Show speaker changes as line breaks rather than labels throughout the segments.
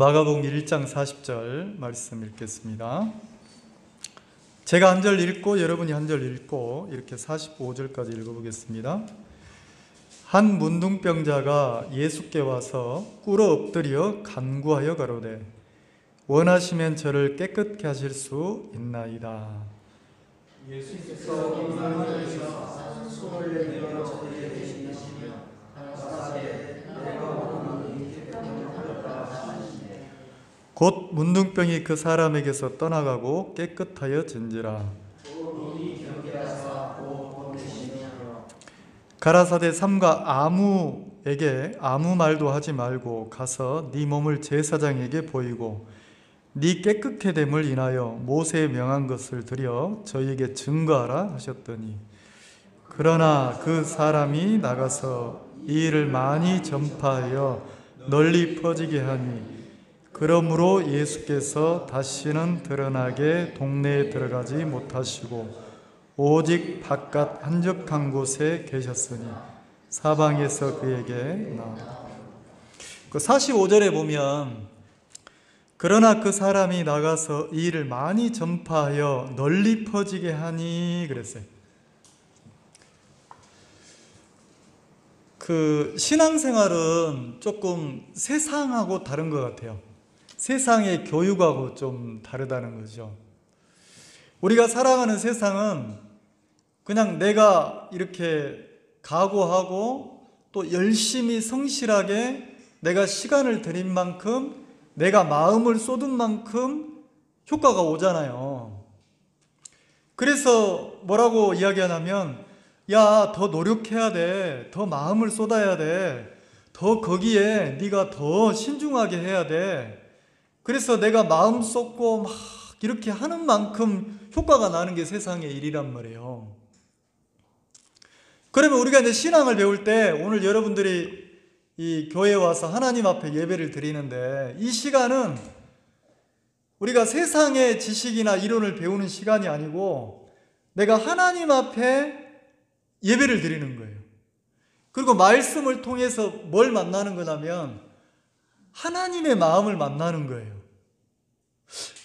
마가복음 1장 40절 말씀 읽겠습니다. 제가 한 절 읽고 여러분이 한 절 읽고 이렇게 45절까지 읽어보겠습니다. 한 문둥병자가 예수께 와서 꿇어 엎드려 간구하여 가로되 원하시면 저를 깨끗게 하실 수 있나이다.
예수께서 기만하여서 손을 내밀어 저에게 대시며 가라사대 내가 원하노니 깨끗하여라 하시니라.
곧 문둥병이 그 사람에게서 떠나가고 깨끗하여 진지라.
눈이 경계하사 곧 보내시며
가라사대 삼가 아무에게 아무 말도 하지 말고 가서 네 몸을 제사장에게 보이고 네 깨끗게 됨을 인하여 모세에 명한 것을 드려 저희에게 증거하라 하셨더니 그러나 그 사람이 나가서 이 일을 많이 전파하여 널리 퍼지게 하니 그러므로 예수께서 다시는 드러나게 동네에 들어가지 못하시고 오직 바깥 한적한 곳에 계셨으니 사방에서 그에게 나아. 45절에 보면 그러나 그 사람이 나가서 이 일을 많이 전파하여 널리 퍼지게 하니 그랬어요. 그 신앙생활은 조금 세상하고 다른 것 같아요. 세상의 교육하고 좀 다르다는 거죠. 우리가 살아가는 세상은 그냥 내가 이렇게 각오하고 또 열심히 성실하게 내가 시간을 들인 만큼 내가 마음을 쏟은 만큼 효과가 오잖아요. 그래서 뭐라고 이야기하냐면 야, 더 노력해야 돼. 더 마음을 쏟아야 돼. 더 거기에 네가 더 신중하게 해야 돼. 그래서 내가 마음 쏟고 막 이렇게 하는 만큼 효과가 나는 게 세상의 일이란 말이에요. 그러면 우리가 이제 신앙을 배울 때 오늘 여러분들이 이 교회에 와서 하나님 앞에 예배를 드리는데 이 시간은 우리가 세상의 지식이나 이론을 배우는 시간이 아니고 내가 하나님 앞에 예배를 드리는 거예요. 그리고 말씀을 통해서 뭘 만나는 거냐면 하나님의 마음을 만나는 거예요.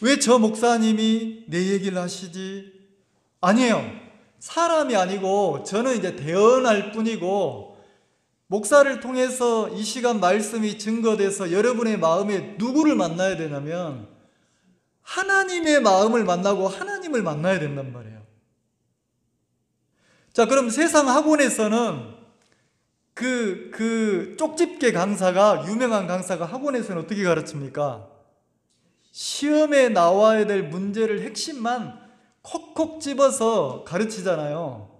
왜 저 목사님이 내 얘기를 하시지? 아니에요. 사람이 아니고 저는 이제 대언할 뿐이고 목사를 통해서 이 시간 말씀이 증거돼서 여러분의 마음에 누구를 만나야 되냐면 하나님의 마음을 만나고 하나님을 만나야 된단 말이에요. 자, 그럼 세상 학원에서는 그 쪽집게 강사가, 유명한 강사가 학원에서는 어떻게 가르칩니까? 시험에 나와야 될 문제를 핵심만 콕콕 집어서 가르치잖아요.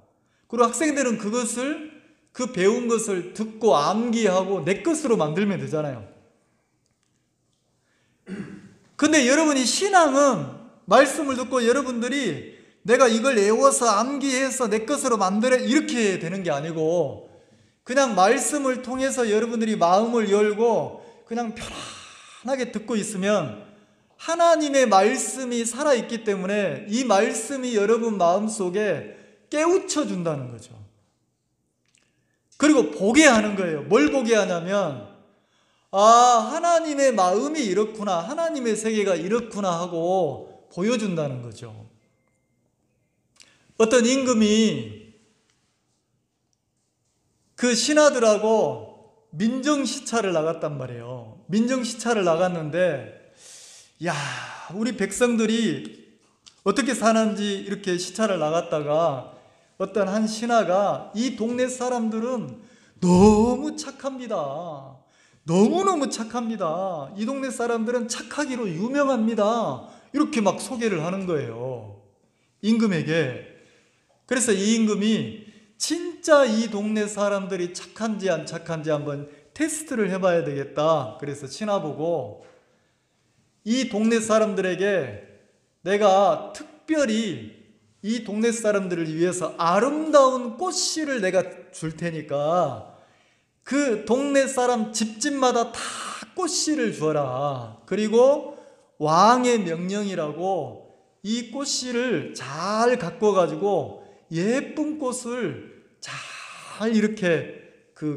그리고 학생들은 그 배운 것을 듣고 암기하고 내 것으로 만들면 되잖아요. 근데 여러분이 신앙은 말씀을 듣고 여러분들이 내가 이걸 외워서 암기해서 내 것으로 만들어 이렇게 되는 게 아니고 그냥 말씀을 통해서 여러분들이 마음을 열고 그냥 편안하게 듣고 있으면 하나님의 말씀이 살아있기 때문에 이 말씀이 여러분 마음속에 깨우쳐 준다는 거죠. 그리고 보게 하는 거예요. 뭘 보게 하냐면 하나님의 마음이 이렇구나, 하나님의 세계가 이렇구나 하고 보여준다는 거죠. 어떤 임금이 그 신하들하고 민정시차를 나갔단 말이에요. 민정시차를 나갔는데 야, 우리 백성들이 어떻게 사는지 이렇게 시차를 나갔다가 어떤 한 신하가 이 동네 사람들은 너무 착합니다. 너무너무 착합니다. 이 동네 사람들은 착하기로 유명합니다. 이렇게 막 소개를 하는 거예요. 임금에게. 그래서 이 임금이 진짜 이 동네 사람들이 착한지 안 착한지 한번 테스트를 해봐야 되겠다. 그래서 신하 보고 이 동네 사람들에게 내가 특별히 이 동네 사람들을 위해서 아름다운 꽃씨를 내가 줄 테니까 그 동네 사람 집집마다 다 꽃씨를 주어라. 그리고 왕의 명령이라고 이 꽃씨를 잘 갖고 가지고 예쁜 꽃을 잘 이렇게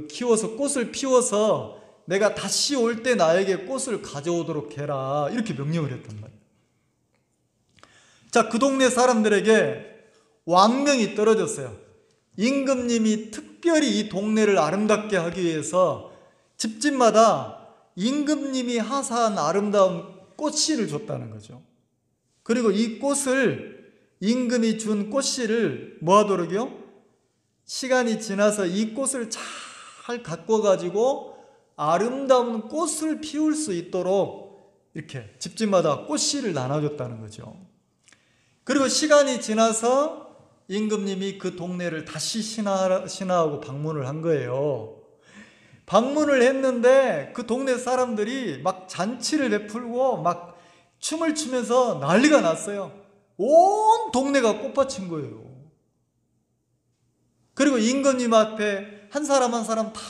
키워서 꽃을 피워서 내가 다시 올 때 나에게 꽃을 가져오도록 해라. 이렇게 명령을 했단 말이에요. 자, 그 동네 사람들에게 왕명이 떨어졌어요. 임금님이 특별히 이 동네를 아름답게 하기 위해서 집집마다 임금님이 하사한 아름다운 꽃씨를 줬다는 거죠. 그리고 이 꽃을, 임금이 준 꽃씨를 뭐 하도록요? 시간이 지나서 이 꽃을 잘 가꿔가지고 아름다운 꽃을 피울 수 있도록 이렇게 집집마다 꽃씨를 나눠줬다는 거죠. 그리고 시간이 지나서 임금님이 그 동네를 다시 신하하고 방문을 한 거예요. 방문을 했는데 그 동네 사람들이 막 잔치를 베풀고 막 춤을 추면서 난리가 났어요. 온 동네가 꽃밭인 거예요. 그리고 임금님 앞에 한 사람 한 사람 다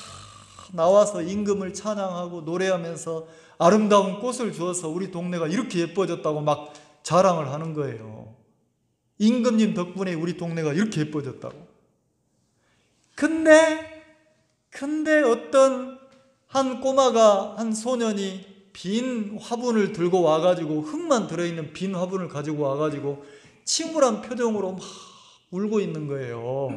나와서 임금을 찬양하고 노래하면서 아름다운 꽃을 주어서 우리 동네가 이렇게 예뻐졌다고 막 자랑을 하는 거예요. 임금님 덕분에 우리 동네가 이렇게 예뻐졌다고. 근데 어떤 한 꼬마가, 한 소년이 빈 화분을 들고 와가지고, 흙만 들어있는 빈 화분을 가지고 와가지고 침울한 표정으로 막 울고 있는 거예요.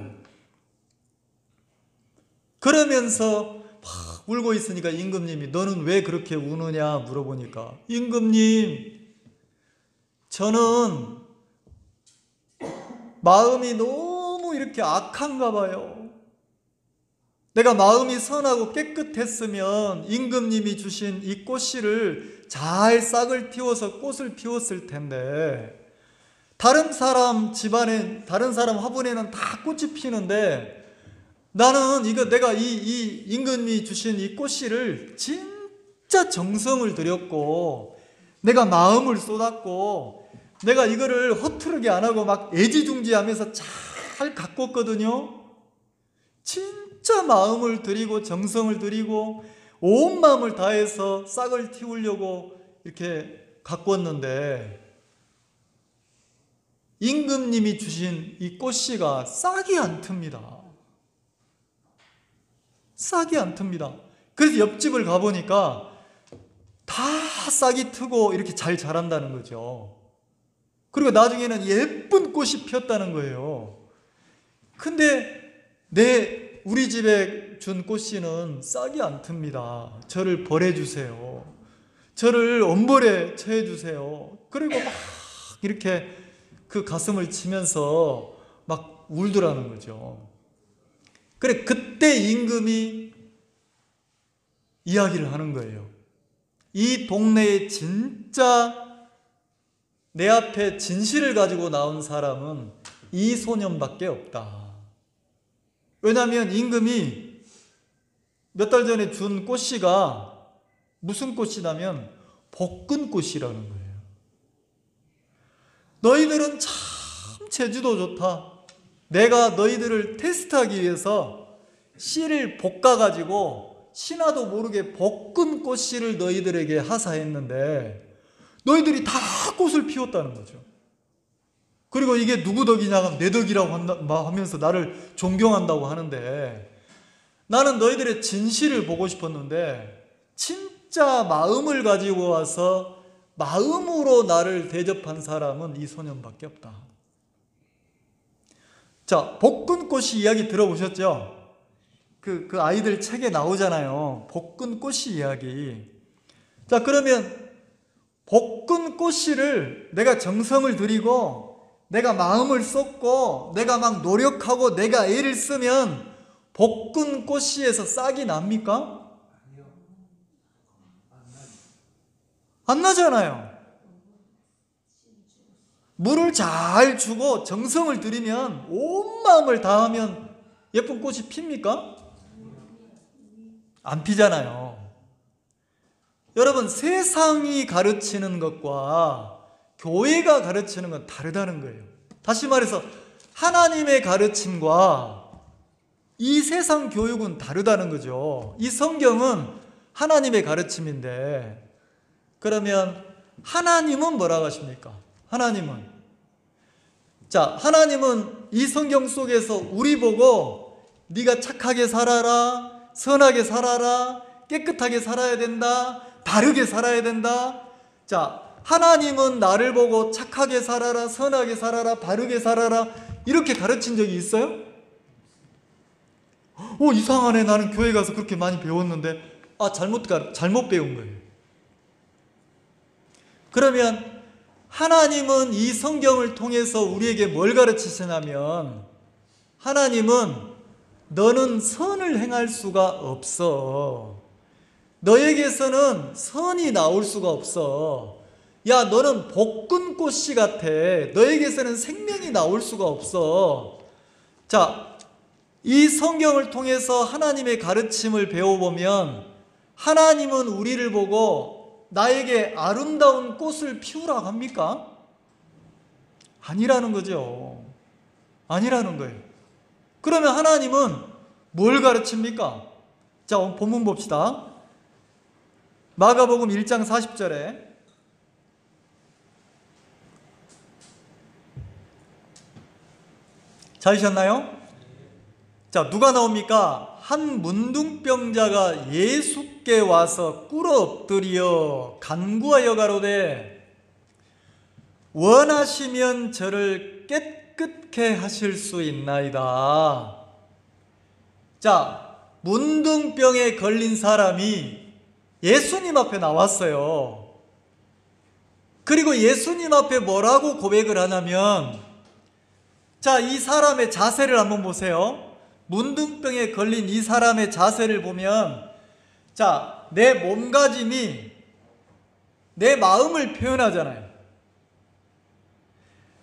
그러면서 막 울고 있으니까 임금님이 너는 왜 그렇게 우느냐 물어보니까, 임금님, 저는 마음이 너무 이렇게 악한가 봐요. 내가 마음이 선하고 깨끗했으면 임금님이 주신 이 꽃씨를 잘 싹을 틔워서 꽃을 피웠을 텐데, 다른 사람 집안에, 다른 사람 화분에는 다 꽃이 피는데 나는 내가 이 임금님이 주신 이 꽃씨를 진짜 정성을 들였고 내가 마음을 쏟았고 내가 이거를 허투루게 안 하고 막 애지중지하면서 잘 가꿨거든요. 진짜 마음을 들이고 정성을 들이고 온 마음을 다해서 싹을 틔우려고 이렇게 가꿨는데 임금님이 주신 이 꽃씨가 싹이 안 틉니다. 싹이 안 틉니다. 그래서 옆집을 가보니까 다 싹이 트고 이렇게 잘 자란다는 거죠. 그리고 나중에는 예쁜 꽃이 피었다는 거예요. 근데 우리 집에 준 꽃씨는 싹이 안 틉니다. 저를 벌해주세요. 저를 엄벌에 처해주세요. 그리고 막 이렇게 그 가슴을 치면서 막 울더라는 거죠. 그래, 그때 임금이 이야기를 하는 거예요. 이 동네에 진짜 내 앞에 진실을 가지고 나온 사람은 이 소년밖에 없다. 왜냐하면 임금이 몇 달 전에 준 꽃씨가 무슨 꽃이냐면 복근꽃이라는 거예요. 너희들은 참 제주도 좋다. 내가 너희들을 테스트하기 위해서 씨를 볶아가지고 신하도 모르게 복근꽃씨를 너희들에게 하사했는데 너희들이 다 꽃을 피웠다는 거죠. 그리고 이게 누구 덕이냐, 내 덕이라고 하면서 나를 존경한다고 하는데 나는 너희들의 진실을 보고 싶었는데 진짜 마음을 가지고 와서 마음으로 나를 대접한 사람은 이 소년밖에 없다. 자, 복근꽃이 이야기 들어보셨죠? 그 아이들 책에 나오잖아요. 복근꽃이 이야기. 자, 그러면 복근꽃씨를 내가 정성을 들이고 내가 마음을 쏟고 내가 막 노력하고 내가 애를 쓰면 복근꽃씨에서 싹이 납니까? 안 나잖아요. 물을 잘 주고 정성을 들이면 온 마음을 다하면 예쁜 꽃이 핍니까? 안 피잖아요. 여러분, 세상이 가르치는 것과 교회가 가르치는 건 다르다는 거예요. 다시 말해서 하나님의 가르침과 이 세상 교육은 다르다는 거죠. 이 성경은 하나님의 가르침인데 그러면 하나님은 뭐라고 하십니까? 하나님은 이 성경 속에서 우리 보고 네가 착하게 살아라, 선하게 살아라, 깨끗하게 살아야 된다, 바르게 살아야 된다. 자, 하나님은 나를 보고 착하게 살아라, 선하게 살아라, 바르게 살아라 이렇게 가르친 적이 있어요? 이상하네. 나는 교회 가서 그렇게 많이 배웠는데 잘못 배운 거예요. 그러면 하나님은 이 성경을 통해서 우리에게 뭘 가르치시냐면, 하나님은 너는 선을 행할 수가 없어. 너에게서는 선이 나올 수가 없어. 야, 너는 볶은 꽃씨 같아. 너에게서는 생명이 나올 수가 없어. 자, 이 성경을 통해서 하나님의 가르침을 배워보면 하나님은 우리를 보고 나에게 아름다운 꽃을 피우라고 합니까? 아니라는 거죠. 아니라는 거예요. 그러면 하나님은 뭘 가르칩니까? 자, 본문 봅시다. 마가복음 1장 40절에 찾으셨나요? 자, 누가 나옵니까? 한 문둥병자가 예수께 와서 꿇어 엎드려 간구하여 가로되 원하시면 저를 깨끗게 하실 수 있나이다. 자, 문둥병에 걸린 사람이 예수님 앞에 나왔어요. 그리고 예수님 앞에 뭐라고 고백을 하냐면, 자, 이 사람의 자세를 한번 보세요. 문둥병에 걸린 이 사람의 자세를 보면, 자, 내 몸가짐이 내 마음을 표현하잖아요.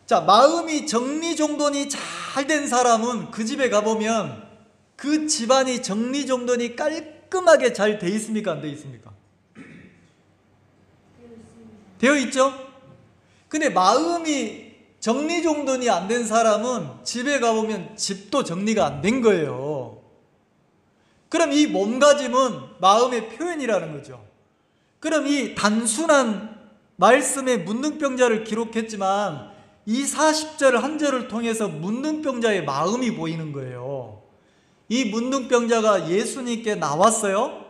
자, 마음이 정리정돈이 잘 된 사람은 그 집에 가보면 그 집안이 정리정돈이 깔끔하게 잘 돼 있습니까? 안 돼 있습니까? 되어 있죠? 근데 마음이 정리정돈이 안 된 사람은 집에 가보면 집도 정리가 안 된 거예요. 그럼 이 몸가짐은 마음의 표현이라는 거죠. 그럼 이 단순한 말씀에 문둥병자를 기록했지만 이 40절 한 절을 통해서 문둥병자의 마음이 보이는 거예요. 이 문둥병자가 예수님께 나왔어요.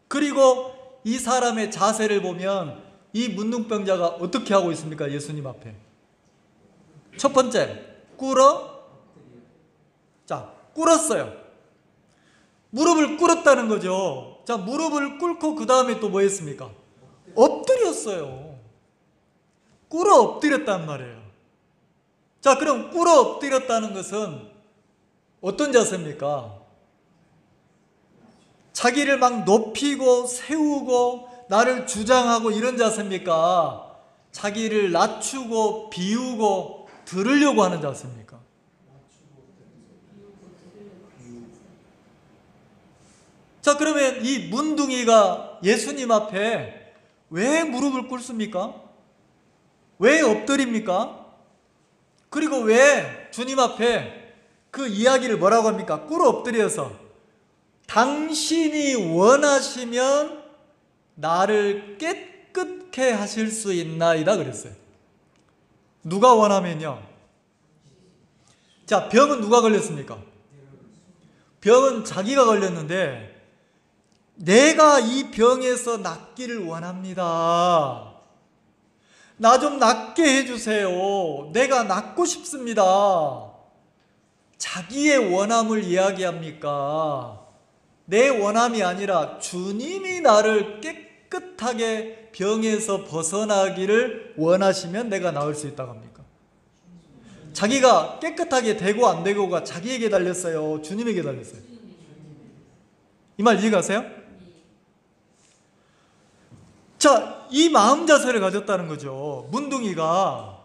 그리고 이 사람의 자세를 보면 이 문둥병자가 어떻게 하고 있습니까? 예수님 앞에. 첫 번째, 꿇었어요. 무릎을 꿇었다는 거죠. 자, 무릎을 꿇고 그 다음에 또 뭐 했습니까? 엎드렸어요. 꿇어 엎드렸단 말이에요. 자, 그럼 꿇어 엎드렸다는 것은 어떤 자세입니까? 자기를 막 높이고 세우고 나를 주장하고 이런 자세입니까? 자기를 낮추고 비우고 들으려고 하는 자세입니까? 자, 그러면 이 문둥이가 예수님 앞에 왜 무릎을 꿇습니까? 왜 엎드립니까? 그리고 왜 주님 앞에 그 이야기를 뭐라고 합니까? 꿇어 엎드려서 당신이 원하시면 나를 깨끗게 하실 수 있나이다 그랬어요. 누가 원하면요? 자, 병은 누가 걸렸습니까? 병은 자기가 걸렸는데 내가 이 병에서 낫기를 원합니다. 나 좀 낫게 해주세요. 내가 낫고 싶습니다. 자기의 원함을 이야기합니까? 내 원함이 아니라 주님이 나를 깨끗하게 병에서 벗어나기를 원하시면 내가 나을 수 있다고 합니까? 자기가 깨끗하게 되고 안 되고가 자기에게 달렸어요? 주님에게 달렸어요? 이 말 이해가세요? 자, 이 마음 자세를 가졌다는 거죠. 문둥이가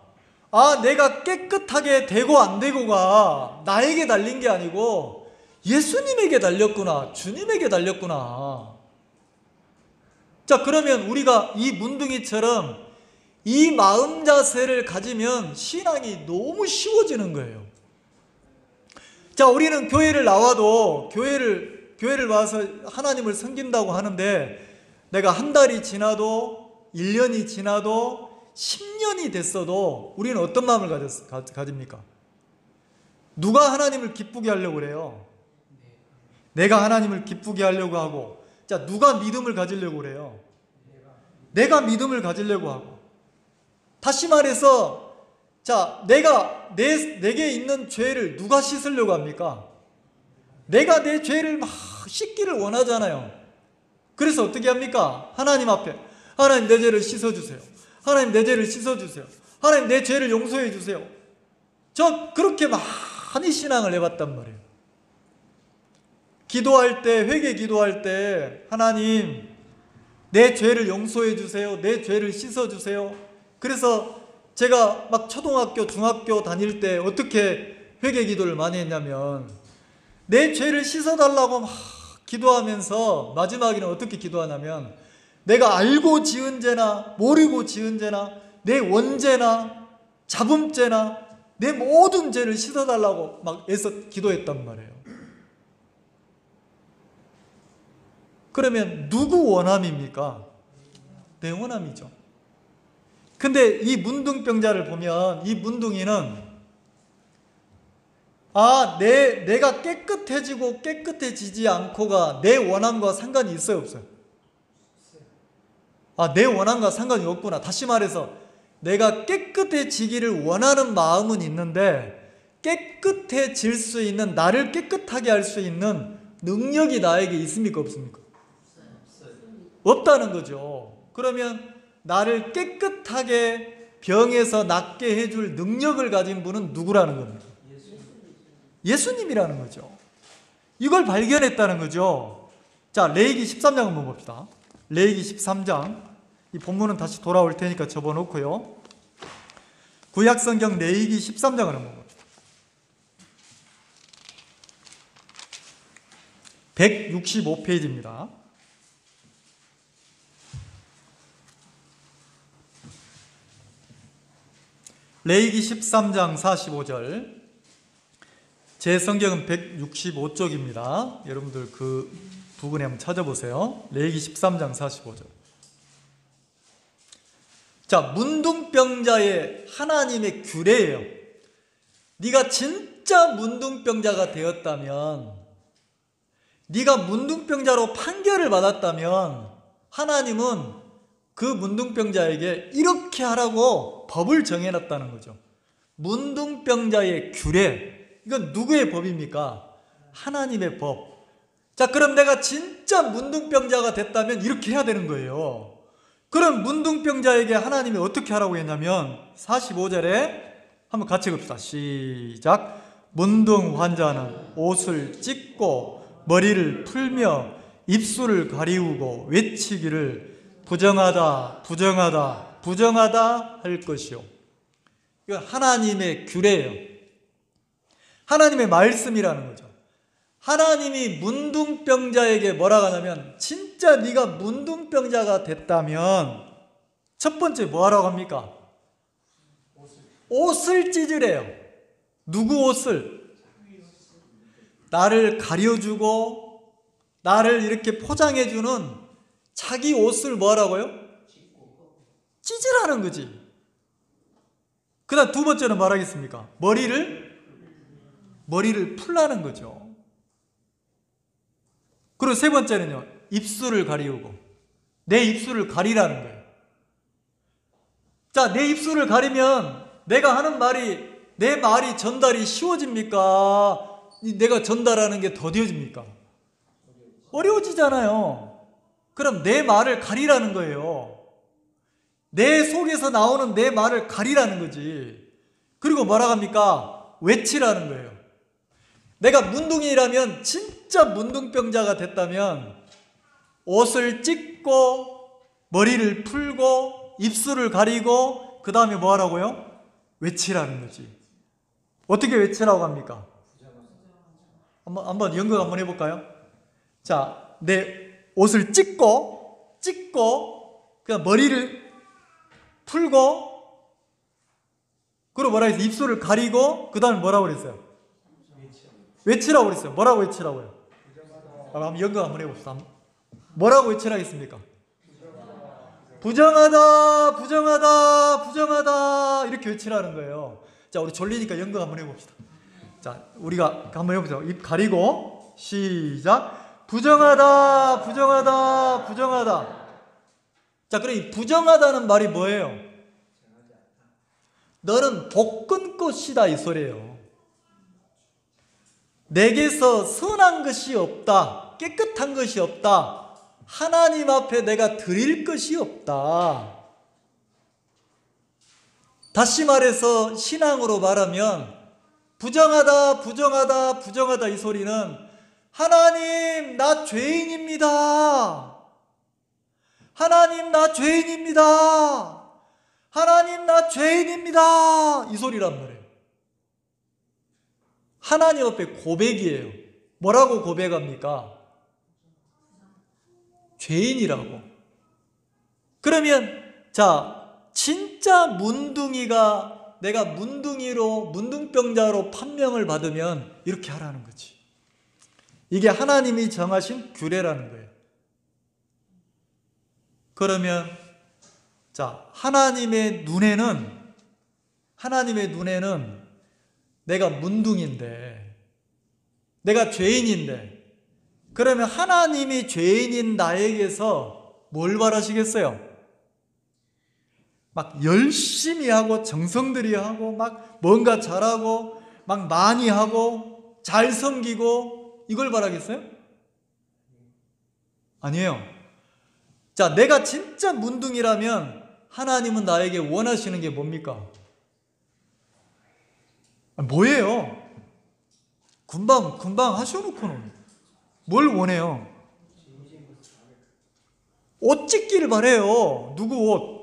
내가 깨끗하게 되고 안 되고가 나에게 달린 게 아니고 예수님에게 달렸구나, 주님에게 달렸구나. 자, 그러면 우리가 이 문둥이처럼 이 마음 자세를 가지면 신앙이 너무 쉬워지는 거예요. 자, 우리는 교회를 나와도 교회를 와서 하나님을 섬긴다고 하는데 내가 한 달이 지나도 1년이 지나도 10년이 됐어도 우리는 어떤 마음을 가집니까? 누가 하나님을 기쁘게 하려고 그래요? 내가 하나님을 기쁘게 하려고 하고 자, 누가 믿음을 가지려고 그래요? 내가 믿음을 가지려고 하고. 다시 말해서, 자, 내게 있는 죄를 누가 씻으려고 합니까? 내가 내 죄를 막 씻기를 원하잖아요. 그래서 어떻게 합니까? 하나님 앞에, 하나님 내 죄를 씻어주세요. 하나님 내 죄를 씻어주세요. 하나님 내 죄를 용서해 주세요. 저 그렇게 많이 신앙을 해봤단 말이에요. 기도할 때, 회개 기도할 때, 하나님 내 죄를 용서해 주세요. 내 죄를 씻어 주세요. 그래서 제가 막 초등학교, 중학교 다닐 때 어떻게 회개 기도를 많이 했냐면, 내 죄를 씻어달라고 막 기도하면서 마지막에는 어떻게 기도하냐면, 내가 알고 지은 죄나 모르고 지은 죄나 내 원죄나 잡음죄나 내 모든 죄를 씻어달라고 막 애써 기도했단 말이에요. 그러면 누구 원함입니까? 내 원함이죠. 근데 이 문둥병자를 보면, 이 문둥이는 내가 깨끗해지고 깨끗해지지 않고가 내 원함과 상관이 있어요, 없어요? 내 원함과 상관이 없구나. 다시 말해서 내가 깨끗해지기를 원하는 마음은 있는데, 깨끗해질 수 있는, 나를 깨끗하게 할 수 있는 능력이 나에게 있습니까, 없습니까? 없다는 거죠. 그러면 나를 깨끗하게 병에서 낫게 해줄 능력을 가진 분은 누구라는 겁니까? 예수님이라는 거죠. 이걸 발견했다는 거죠. 자, 레위기 13장 한번 봅시다. 레위기 13장. 이 본문은 다시 돌아올 테니까 접어놓고요. 구약성경 레위기 13장을 한번 봅시다. 165페이지입니다. 레위기 13장 45절. 제 성경은 165쪽입니다. 여러분들 그 부분에 한번 찾아보세요. 레위기 13장 45절. 자, 문둥병자의 하나님의 규례예요. 네가 진짜 문둥병자가 되었다면, 네가 문둥병자로 판결을 받았다면 하나님은 그 문둥병자에게 이렇게 하라고 법을 정해놨다는 거죠. 문둥병자의 규례. 이건 누구의 법입니까? 하나님의 법. 자, 그럼 내가 진짜 문둥병자가 됐다면 이렇게 해야 되는 거예요. 그럼 문둥병자에게 하나님이 어떻게 하라고 했냐면 45절에 한번 같이 봅시다. 시작. 문둥 환자는 옷을 찢고 머리를 풀며 입술을 가리우고 외치기를 부정하다, 부정하다, 부정하다 할 것이요. 이건 하나님의 규례예요. 하나님의 말씀이라는 거죠. 하나님이 문둥병자에게 뭐라고 하냐면, 진짜 네가 문둥병자가 됐다면 첫 번째 뭐 하라고 합니까? 옷을 찢으래요. 누구 옷을? 나를 가려주고 나를 이렇게 포장해주는 자기 옷을 뭐 하라고요? 찢으라는 거지. 그 다음 두 번째는 뭐 하겠습니까? 머리를 풀라는 거죠. 그리고 세 번째는요, 입술을 가리우고, 내 입술을 가리라는 거예요. 자, 내 입술을 가리면 내가 하는 말이, 내 말이 전달이 쉬워집니까? 내가 전달하는 게 더뎌집니까? 어려워지잖아요. 그럼 내 말을 가리라는 거예요. 내 속에서 나오는 내 말을 가리라는 거지. 그리고 뭐라고 합니까? 외치라는 거예요. 내가 문둥이라면, 진짜 문둥병자가 됐다면 옷을 찢고 머리를 풀고 입술을 가리고 그 다음에 뭐 하라고요? 외치라는 거지. 어떻게 외치라고 합니까? 한번 연극 한번 해볼까요? 자, 내 옷을 찢고 그냥 머리를 풀고, 그리고 뭐라 했어요? 입술을 가리고 그 다음에 뭐라고 그랬어요? 외치라고 그랬어요. 뭐라고 외치라고요? 한번 연극 한번 해봅시다. 뭐라고 외치라고 했습니까? 부정하다, 부정하다, 부정하다, 이렇게 외치라는 거예요. 자, 우리 졸리니까 연극 한번 해봅시다. 자, 우리가 한번 해보자. 입 가리고 시작. 부정하다, 부정하다, 부정하다. 자, 그럼 이 부정하다는 말이 뭐예요? 너는 복근 것이다 이 소리예요. 내게서 선한 것이 없다, 깨끗한 것이 없다, 하나님 앞에 내가 드릴 것이 없다. 다시 말해서 신앙으로 말하면 부정하다, 부정하다, 부정하다 이 소리는 하나님 나 죄인입니다. 하나님 나 죄인입니다. 하나님 나 죄인입니다. 이 소리란 말이에요. 하나님 앞에 고백이에요. 뭐라고 고백합니까? 죄인이라고. 그러면 자, 진짜 문둥이가 내가 문둥병자로 판명을 받으면 이렇게 하라는 거지. 이게 하나님이 정하신 규례라는 거예요. 그러면 자, 하나님의 눈에는 내가 문둥인데, 내가 죄인인데, 그러면 하나님이 죄인인 나에게서 뭘 바라시겠어요? 막 열심히 하고 정성 들여 하고 막 뭔가 잘하고 막 많이 하고 잘 섬기고 이걸 바라겠어요? 아니에요. 자, 내가 진짜 문둥이라면 하나님은 나에게 원하시는 게 뭡니까? 뭐예요? 금방 하셔놓고는 뭘 원해요? 옷 찢기를 바래요. 누구 옷?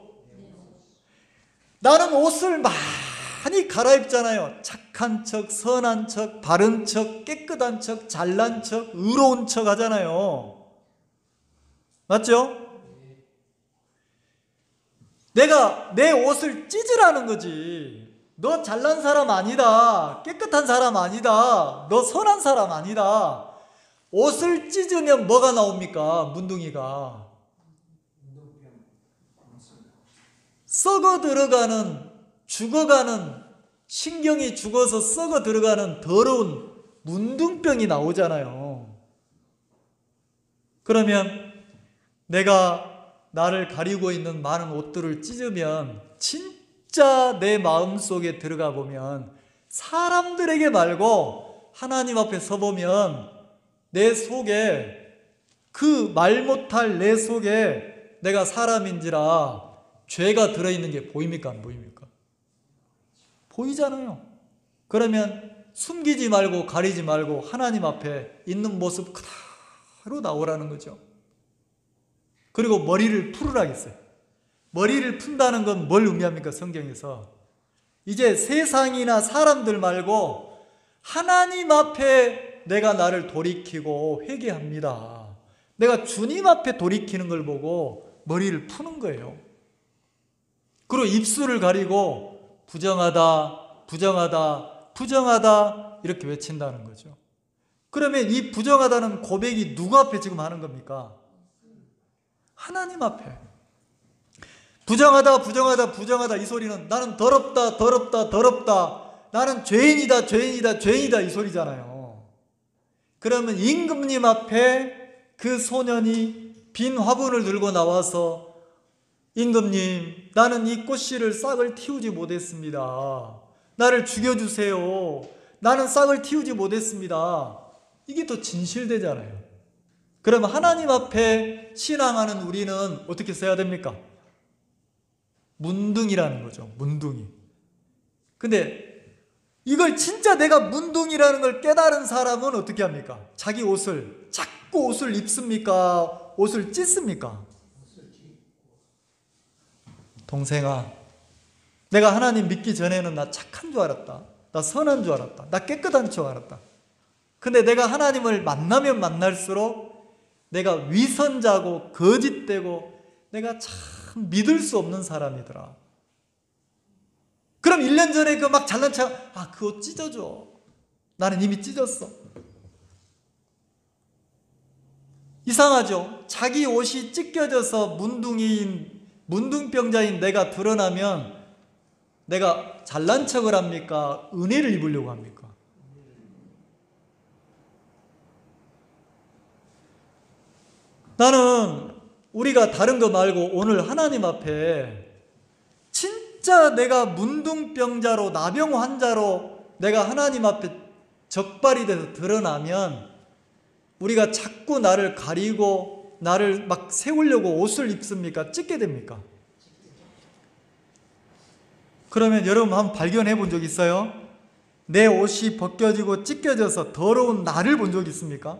나는 옷을 많이 갈아입잖아요. 착한 척, 선한 척, 바른 척, 깨끗한 척, 잘난 척, 의로운 척 하잖아요. 맞죠? 내가 내 옷을 찢으라는 거지. 너 잘난 사람 아니다. 깨끗한 사람 아니다. 너 선한 사람 아니다. 옷을 찢으면 뭐가 나옵니까? 문둥이가. 썩어 들어가는, 죽어가는, 신경이 죽어서 썩어 들어가는 더러운 문둥병이 나오잖아요. 그러면 내가 나를 가리고 있는 많은 옷들을 찢으면 진짜 내 마음속에 들어가 보면 사람들에게 말고 하나님 앞에 서보면 내 속에, 그 말 못할 내 속에 내가 사람인지라 죄가 들어있는 게 보입니까? 안 보입니까? 보이잖아요. 그러면 숨기지 말고 가리지 말고 하나님 앞에 있는 모습 그대로 나오라는 거죠. 그리고 머리를 풀으라 했어요. 머리를 푼다는 건 뭘 의미합니까? 성경에서 이제 세상이나 사람들 말고 하나님 앞에 내가 나를 돌이키고 회개합니다. 내가 주님 앞에 돌이키는 걸 보고 머리를 푸는 거예요. 그리고 입술을 가리고 부정하다, 부정하다, 부정하다 이렇게 외친다는 거죠. 그러면 이 부정하다는 고백이 누구 앞에 지금 하는 겁니까? 하나님 앞에. 부정하다, 부정하다, 부정하다 이 소리는 나는 더럽다, 더럽다, 더럽다, 나는 죄인이다, 죄인이다, 죄인이다 이 소리잖아요. 그러면 임금님 앞에 그 소년이 빈 화분을 들고 나와서 임금님, 나는 이 꽃씨를 싹을 틔우지 못했습니다. 나를 죽여주세요. 나는 싹을 틔우지 못했습니다. 이게 더 진실되잖아요. 그러면 하나님 앞에 신앙하는 우리는 어떻게 써야 됩니까? 문둥이라는 거죠. 문둥이. 근데 이걸 진짜 내가 문둥이라는 걸 깨달은 사람은 어떻게 합니까? 자기 옷을, 자꾸 옷을 입습니까? 옷을 찢습니까? 동생아, 내가 하나님 믿기 전에는 나 착한 줄 알았다. 나 선한 줄 알았다. 나 깨끗한 줄 알았다. 근데 내가 하나님을 만나면 만날수록 내가 위선자고 거짓되고 내가 참 믿을 수 없는 사람이더라. 그럼 1년 전에 그 막 잘난 척, 그 옷 찢어줘. 나는 이미 찢었어. 이상하죠? 자기 옷이 찢겨져서 문둥병자인 내가 드러나면 내가 잘난 척을 합니까? 은혜를 입으려고 합니까? 나는 우리가 다른 거 말고 오늘 하나님 앞에 진짜 내가 문둥병자로 나병 환자로 내가 하나님 앞에 적발이 돼서 드러나면 우리가 자꾸 나를 가리고 나를 막 세우려고 옷을 입습니까? 찢게 됩니까? 그러면 여러분 한번 발견해 본 적 있어요? 내 옷이 벗겨지고 찢겨져서 더러운 나를 본 적 있습니까?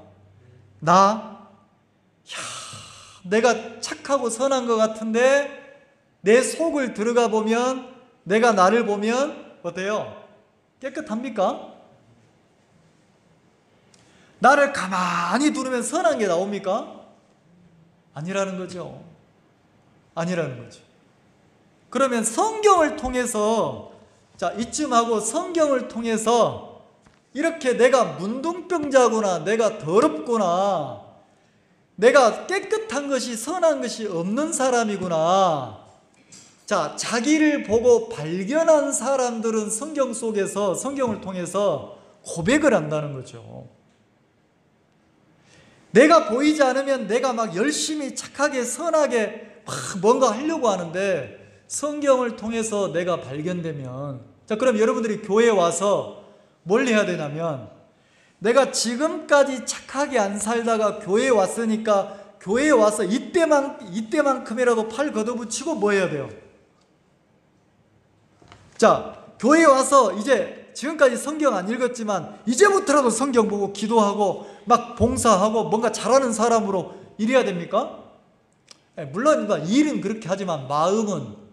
내가 착하고 선한 것 같은데 내 속을 들어가 보면 내가 나를 보면 어때요? 깨끗합니까? 나를 가만히 두르면 선한 게 나옵니까? 아니라는 거죠. 아니라는 거죠. 그러면 성경을 통해서 이쯤 하고 성경을 통해서 이렇게 내가 문둥병자구나, 내가 더럽구나, 내가 깨끗한 것이 선한 것이 없는 사람이구나. 자기를 보고 발견한 사람들은 성경 속에서 성경을 통해서 고백을 한다는 거죠. 내가 보이지 않으면 내가 막 열심히 착하게 선하게 막 뭔가 하려고 하는데 성경을 통해서 내가 발견되면 그럼 여러분들이 교회에 와서 뭘 해야 되냐면 내가 지금까지 착하게 안 살다가 교회에 왔으니까 교회에 와서 이때만큼이라도 팔 걷어붙이고 뭐 해야 돼요? 교회에 와서 이제 지금까지 성경 안 읽었지만 이제부터라도 성경 보고 기도하고 막 봉사하고 뭔가 잘하는 사람으로 이래야 됩니까? 물론 일은 그렇게 하지만 마음은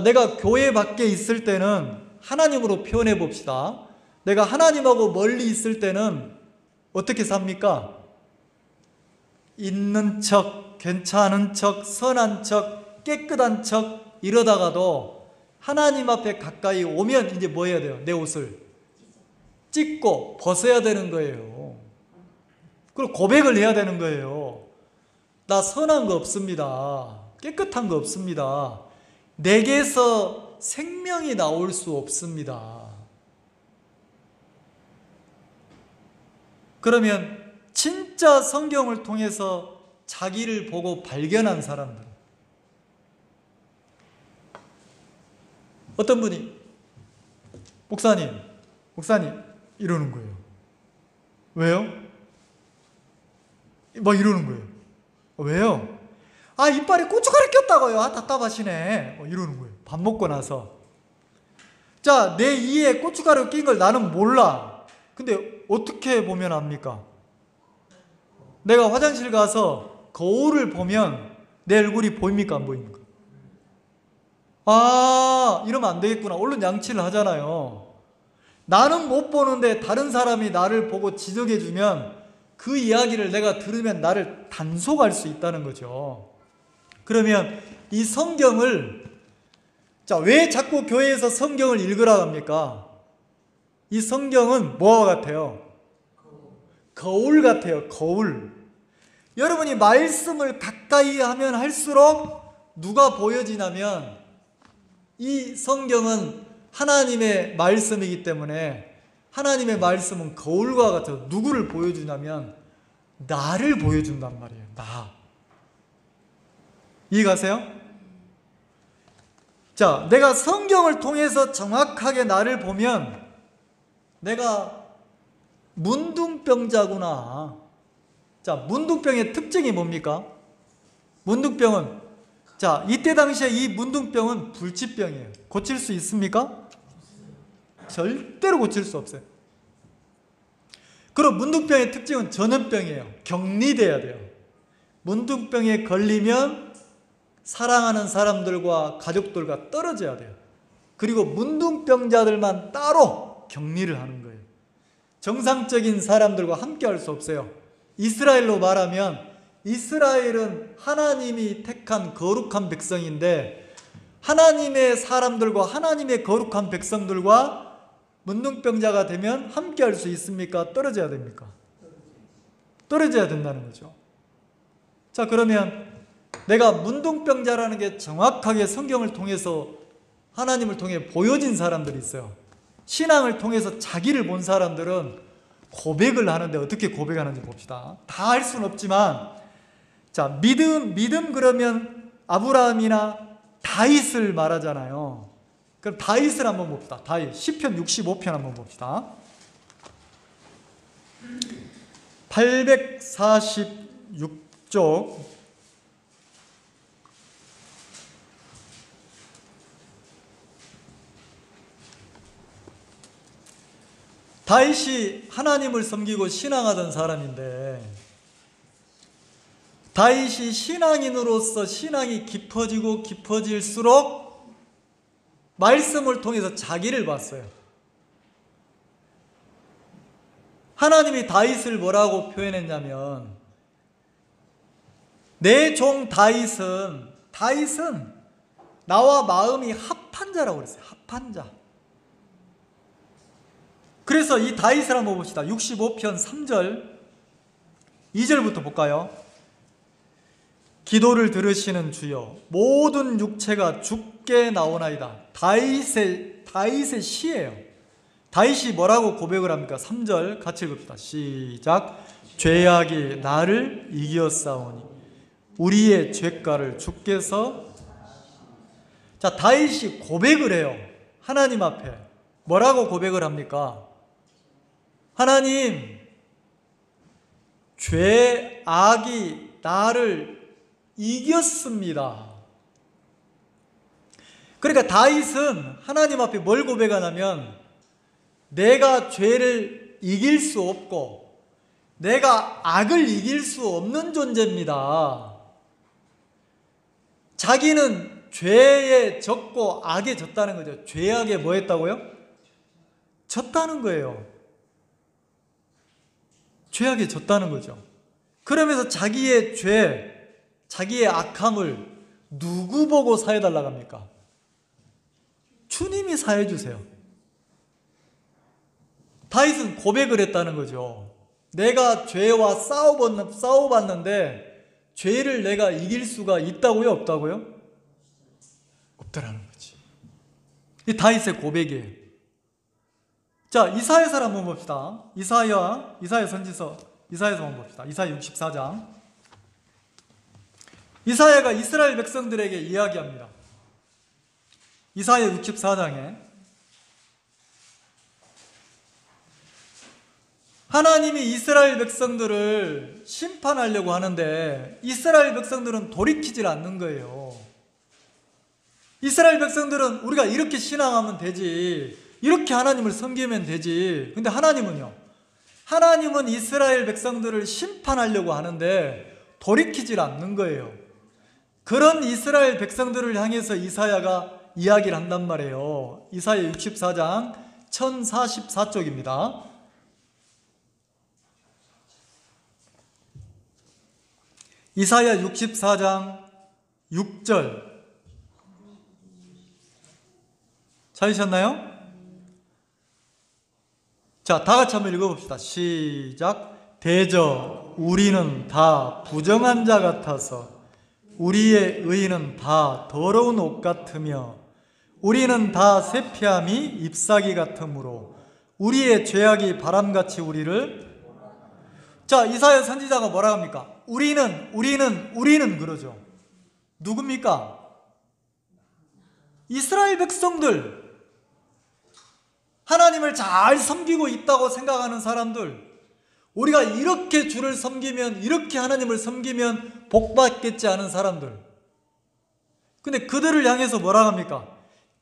내가 교회 밖에 있을 때는 하나님으로 표현해 봅시다. 내가 하나님하고 멀리 있을 때는 어떻게 삽니까? 있는 척, 괜찮은 척, 선한 척, 깨끗한 척 이러다가도 하나님 앞에 가까이 오면 이제 뭐 해야 돼요? 내 옷을 찢고 벗어야 되는 거예요. 그리고 고백을 해야 되는 거예요. 나 선한 거 없습니다. 깨끗한 거 없습니다. 내게서 생명이 나올 수 없습니다. 그러면 진짜 성경을 통해서 자기를 보고 발견한 사람들, 어떤 분이 목사님 이러는 거예요. 왜요? 막 이러는 거예요. 왜요? 이빨에 고춧가루 꼈다고요. 답답하시네. 이러는 거예요. 밥 먹고 나서. 내 이에 고춧가루 낀 걸 나는 몰라. 근데 어떻게 보면 압니까? 내가 화장실 가서 거울을 보면 내 얼굴이 보입니까? 안 보입니까? 이러면 안 되겠구나. 얼른 양치를 하잖아요. 나는 못 보는데 다른 사람이 나를 보고 지적해주면 그 이야기를 내가 들으면 나를 단속할 수 있다는 거죠. 그러면 이 성경을 왜 자꾸 교회에서 성경을 읽으라 합니까? 이 성경은 뭐와 같아요? 거울 같아요. 거울. 여러분이 말씀을 가까이 하면 할수록 누가 보여지냐면 이 성경은 하나님의 말씀이기 때문에 하나님의 말씀은 거울과 같아요. 누구를 보여주냐면 나를 보여준단 말이에요. 나. 이해가세요? 내가 성경을 통해서 정확하게 나를 보면 내가 문둥병자구나. 문둥병의 특징이 뭡니까? 문둥병은 이때 당시에 이 문둥병은 불치병이에요. 고칠 수 있습니까? 절대로 고칠 수 없어요. 그리고 문둥병의 특징은 전염병이에요. 격리돼야 돼요. 문둥병에 걸리면 사랑하는 사람들과 가족들과 떨어져야 돼요. 그리고 문둥병자들만 따로 격리를 하는 거예요. 정상적인 사람들과 함께 할 수 없어요. 이스라엘로 말하면 이스라엘은 하나님이 택한 거룩한 백성인데 하나님의 사람들과 하나님의 거룩한 백성들과 문둥병자가 되면 함께 할 수 있습니까? 떨어져야 됩니까? 떨어져야 된다는 거죠. 그러면 내가 문둥병자라는 게 정확하게 성경을 통해서 하나님을 통해 보여진 사람들이 있어요. 신앙을 통해서 자기를 본 사람들은 고백을 하는데 어떻게 고백하는지 봅시다. 다 할 수는 없지만, 자, 믿음 그러면 아브라함이나 다윗을 말하잖아요. 그럼 다윗을 한번 봅시다. 다윗 시편 65편 한번 봅시다. 846쪽 다윗이 하나님을 섬기고 신앙하던 사람인데, 다윗이 신앙인으로서 신앙이 깊어지고 깊어질수록 말씀을 통해서 자기를 봤어요. 하나님이 다윗을 뭐라고 표현했냐면, 내 종 다윗은 나와 마음이 합한 자라고 그랬어요. 합한 자. 그래서 이 다윗을 한번 봅시다. 65편 3절 2절부터 볼까요? 기도를 들으시는 주여, 모든 육체가 죽게 나오나이다. 다윗의 시예요. 다윗이 뭐라고 고백을 합니까? 3절 같이 읽읍시다. 시작. 죄악이 나를 이겼사오니 우리의 죄가를 주께서. 자, 다윗이 고백을 해요. 하나님 앞에 뭐라고 고백을 합니까? 하나님, 죄악이 나를 이겼습니다. 그러니까 다윗은 하나님 앞에 뭘 고백하냐면, 내가 죄를 이길 수 없고 내가 악을 이길 수 없는 존재입니다. 자기는 죄에 졌고 악에 졌다는 거죠. 죄악에 뭐 했다고요? 졌다는 거예요. 죄악에 졌다는 거죠. 그러면서 자기의 죄, 자기의 악함을 누구 보고 사해달라고 합니까? 주님이 사해주세요. 다윗은 고백을 했다는 거죠. 내가 죄와 싸워봤는데 죄를 내가 이길 수가 있다고요? 없다고요? 없다라는 거지. 이 다윗의 고백이에요. 자, 이사야서를 한번 봅시다. 이사야 선지서, 이사야서 한번 봅시다. 이사야 64장. 이사야가 이스라엘 백성들에게 이야기합니다. 이사야 64장에 하나님이 이스라엘 백성들을 심판하려고 하는데 이스라엘 백성들은 돌이키질 않는 거예요. 이스라엘 백성들은 우리가 이렇게 신앙하면 되지, 이렇게 하나님을 섬기면 되지. 근데 하나님은요? 하나님은 이스라엘 백성들을 심판하려고 하는데 돌이키질 않는 거예요. 그런 이스라엘 백성들을 향해서 이사야가 이야기를 한단 말이에요. 이사야 64장 1044쪽입니다. 이사야 64장 6절 찾으셨나요? 자, 다 같이 한번 읽어봅시다. 시작. 대저 우리는 다 부정한 자 같아서 우리의 의는 다 더러운 옷 같으며 우리는 다 쇠폐함이 잎사귀 같으므로 우리의 죄악이 바람같이 우리를. 자, 이사야 선지자가 뭐라 합니까? 우리는 그러죠. 누굽니까? 이스라엘 백성들, 하나님을 잘 섬기고 있다고 생각하는 사람들, 우리가 이렇게 주를 섬기면, 이렇게 하나님을 섬기면 복받겠지 않은 사람들. 근데 그들을 향해서 뭐라 합니까?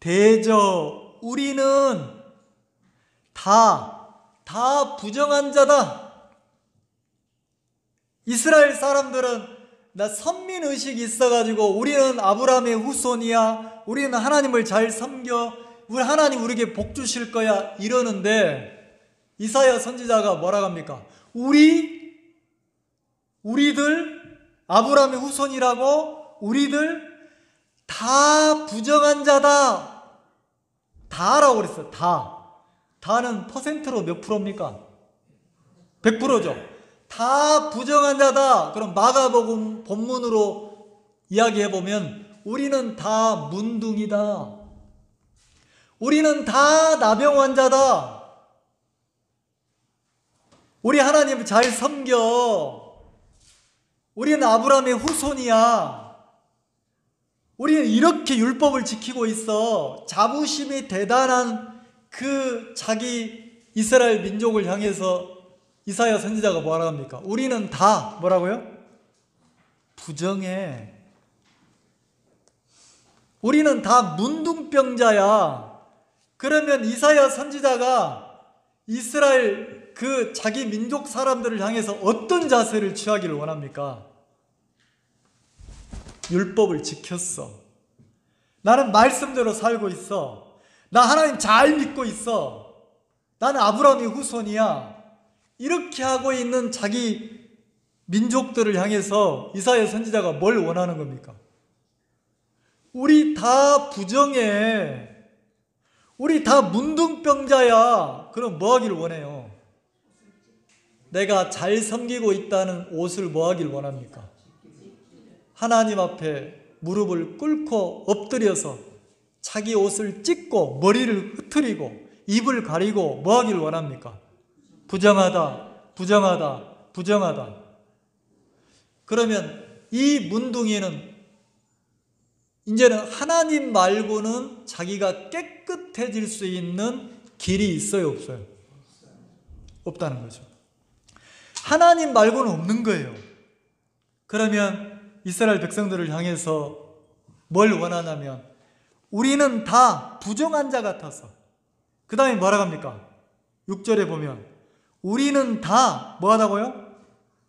대저 우리는 다 부정한 자다. 이스라엘 사람들은 나 선민의식이 있어가지고 우리는 아브라함의 후손이야, 우리는 하나님을 잘 섬겨, 우리 하나님 우리에게 복 주실 거야 이러는데, 이사야 선지자가 뭐라 합니까? 우리들 아브라함의 후손이라고, 우리들 다 부정한 자다. 다라고 그랬어요. 다는 퍼센트로 몇 프로입니까? 100%죠. 다 부정한 자다. 그럼 마가복음 본문으로 이야기해보면 우리는 다 문둥이다. 우리는 다 나병 환자다. 우리 하나님을 잘 섬겨. 우리는 아브라함의 후손이야. 우리는 이렇게 율법을 지키고 있어. 자부심이 대단한 그 자기 이스라엘 민족을 향해서 이사야 선지자가 뭐라 합니까? 우리는 다 뭐라고요? 부정해. 우리는 다 문둥병자야. 그러면 이사야 선지자가 이스라엘 그 자기 민족 사람들을 향해서 어떤 자세를 취하기를 원합니까? 율법을 지켰어. 나는 말씀대로 살고 있어. 나 하나님 잘 믿고 있어. 나는 아브라함의 후손이야. 이렇게 하고 있는 자기 민족들을 향해서 이사야 선지자가 뭘 원하는 겁니까? 우리 다 부정해. 우리 다 문둥병자야. 그럼 뭐 하기를 원해요? 내가 잘 섬기고 있다는 옷을 뭐 하기를 원합니까? 하나님 앞에 무릎을 꿇고 엎드려서 자기 옷을 찢고 머리를 흐트리고 입을 가리고 뭐 하기를 원합니까? 부정하다, 부정하다, 부정하다. 그러면 이 문둥이는 이제는 하나님 말고는 자기가 깨끗해질 수 있는 길이 있어요, 없어요? 없다는 거죠. 하나님 말고는 없는 거예요. 그러면 이스라엘 백성들을 향해서 뭘 원하냐면 우리는 다 부정한 자 같아서, 그 다음에 뭐라고 합니까? 6절에 보면 우리는 다 뭐하다고요?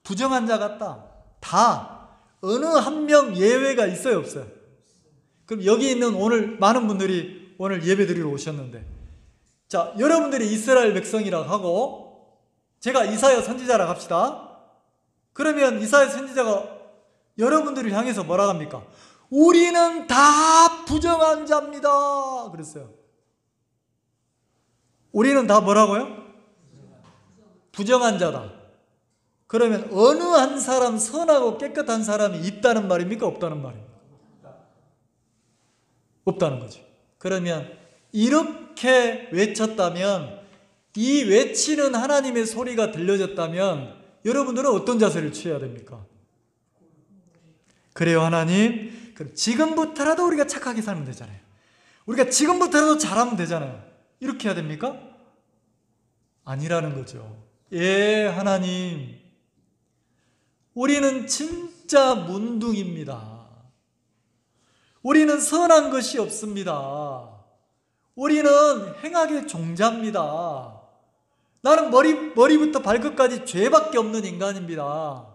부정한 자 같다. 다. 어느 한 명 예외가 있어요, 없어요? 그럼 여기 있는 오늘 많은 분들이 오늘 예배 드리러 오셨는데, 자, 여러분들이 이스라엘 백성이라고 하고 제가 이사야 선지자라고 합시다. 그러면 이사야 선지자가 여러분들을 향해서 뭐라고 합니까? 우리는 다 부정한 자입니다. 그랬어요. 우리는 다 뭐라고요? 부정한 자다. 그러면 어느 한 사람 선하고 깨끗한 사람이 있다는 말입니까? 없다는 말입니까? 없다는 거죠. 그러면 이렇게 외쳤다면, 이 외치는 하나님의 소리가 들려졌다면 여러분들은 어떤 자세를 취해야 됩니까? 그래요, 하나님. 그럼 지금부터라도 우리가 착하게 살면 되잖아요. 우리가 지금부터라도 잘하면 되잖아요. 이렇게 해야 됩니까? 아니라는 거죠. 예, 하나님. 우리는 진짜 문둥입니다. 우리는 선한 것이 없습니다. 우리는 행악의 종자입니다. 나는 머리부터 발끝까지 죄밖에 없는 인간입니다.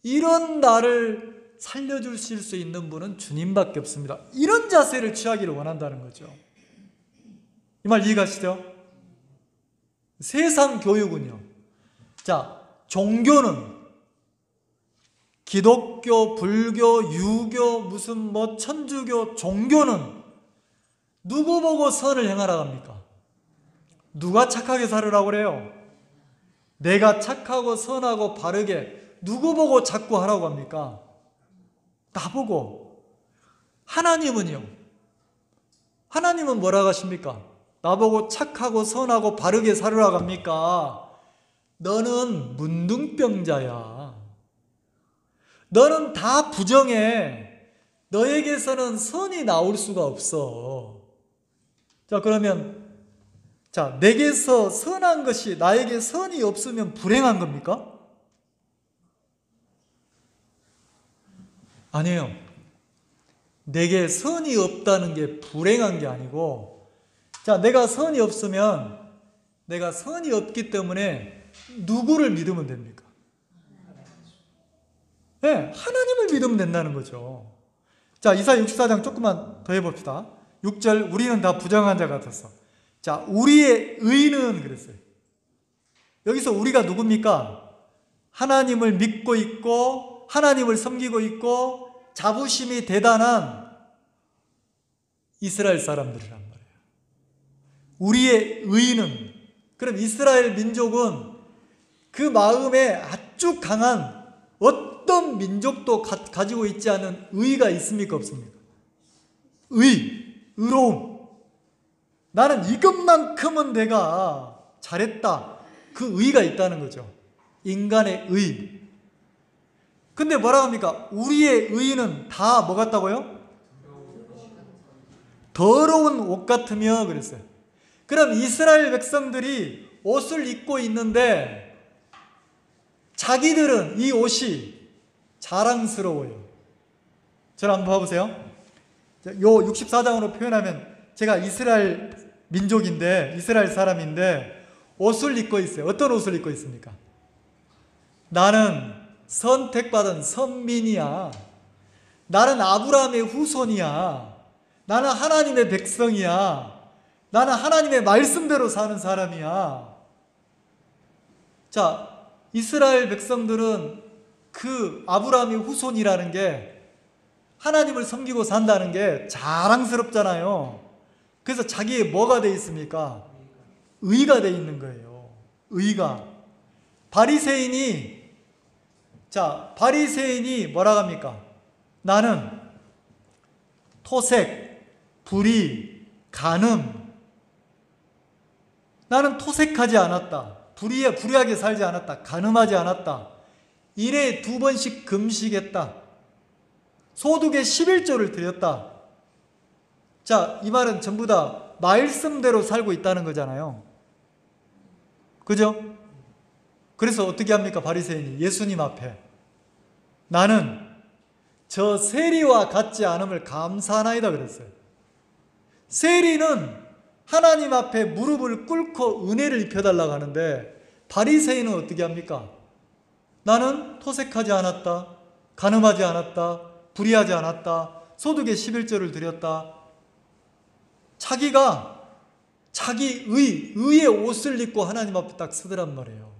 이런 나를 살려주실 수 있는 분은 주님밖에 없습니다. 이런 자세를 취하기를 원한다는 거죠. 이 말 이해가시죠? 세상 교육은요. 자, 종교는 기독교, 불교, 유교, 무슨 뭐 천주교, 종교는 누구 보고 선을 행하라고 합니까? 누가 착하게 살으라고 그래요? 내가 착하고 선하고 바르게 누구 보고 자꾸 하라고 합니까? 나보고. 하나님은요? 하나님은 뭐라고 하십니까? 나보고 착하고 선하고 바르게 살으라고 합니까? 너는 문둥병자야. 너는 다 부정해. 너에게서는 선이 나올 수가 없어. 자, 그러면 자, 내게서 선한 것이 나에게 선이 없으면 불행한 겁니까? 아니에요. 내게 선이 없다는 게 불행한 게 아니고, 자, 내가 선이 없으면, 내가 선이 없기 때문에 누구를 믿으면 됩니까? 네, 하나님을 믿으면 된다는 거죠. 자, 이사야 64장 조금만 더 해봅시다. 6절, 우리는 다 부정한 자 같았어. 자, 우리의 의는 그랬어요. 여기서 우리가 누굽니까? 하나님을 믿고 있고 하나님을 섬기고 있고 자부심이 대단한 이스라엘 사람들이란 말이에요. 우리의 의는, 그럼 이스라엘 민족은 그 마음에 아주 강한 어떤 민족도 가지고 있지 않은 의가 있습니까? 없습니까? 의로움. 나는 이것만큼은 내가 잘했다. 그 의가 있다는 거죠. 인간의 의. 근데 뭐라고 합니까? 우리의 의는 다 뭐 같다고요? 더러운 옷 같으며 그랬어요. 그럼 이스라엘 백성들이 옷을 입고 있는데 자기들은 이 옷이 자랑스러워요. 저를 한번 봐보세요. 요 64장으로 표현하면 제가 이스라엘 민족인데, 이스라엘 사람인데 옷을 입고 있어요. 어떤 옷을 입고 있습니까? 나는 선택받은 선민이야. 나는 아브라함의 후손이야. 나는 하나님의 백성이야. 나는 하나님의 말씀대로 사는 사람이야. 자, 이스라엘 백성들은 그 아브라함의 후손이라는 게 하나님을 섬기고 산다는 게 자랑스럽잖아요. 그래서 자기에 뭐가 돼 있습니까? 의가 돼 있는 거예요. 의가. 바리새인이 뭐라고 합니까? 나는 토색, 불의, 간음. 나는 토색하지 않았다. 불의하게 살지 않았다. 간음하지 않았다. 일에 2번씩 금식했다. 소득의 11조를 드렸다. 자, 이 말은 전부 다 말씀대로 살고 있다는 거잖아요. 그죠? 그래서 어떻게 합니까? 바리새인이 예수님 앞에 나는 저 세리와 같지 않음을 감사하나이다 그랬어요. 세리는 하나님 앞에 무릎을 꿇고 은혜를 입혀달라고 하는데 바리새인은 어떻게 합니까? 나는 토색하지 않았다. 간음하지 않았다. 불의하지 않았다. 소득의 11조를 드렸다. 자기가 자기 의의 옷을 입고 하나님 앞에 딱 서더란 말이에요.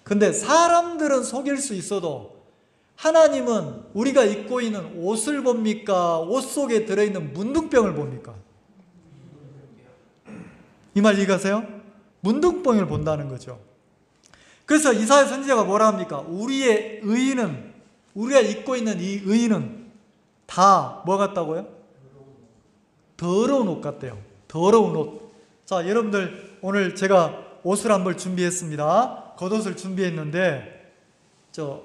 근데 사람들은 속일 수 있어도 하나님은 우리가 입고 있는 옷을 봅니까? 옷 속에 들어있는 문둥병을 봅니까? 이 말 이해가세요? 문둥병을 본다는 거죠. 그래서 이사야 선지자가 뭐라 합니까? 우리의 의는, 우리가 입고 있는 이 의는 다 뭐 같다고요? 더러운 옷 같대요. 더러운 옷. 자, 여러분들 오늘 제가 옷을 한 벌 준비했습니다. 겉옷을 준비했는데 저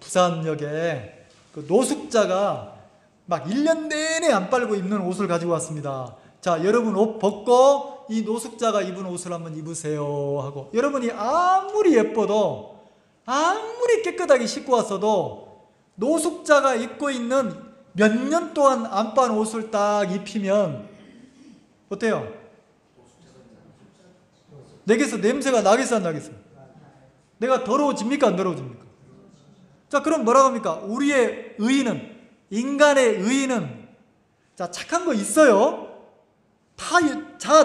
부산역에 그 노숙자가 막 1년 내내 안 빨고 입는 옷을 가지고 왔습니다. 자, 여러분 옷 벗고 이 노숙자가 입은 옷을 한번 입으세요 하고, 여러분이 아무리 예뻐도 아무리 깨끗하게 씻고 왔어도 노숙자가 입고 있는 몇 년 동안 안 빤 옷을 딱 입히면 어때요? 내게서 냄새가 나겠어 안 나겠어? 내가 더러워집니까 안 더러워집니까? 자, 그럼 뭐라고 합니까? 우리의 의의는, 인간의 의의는, 자, 착한 거 있어요.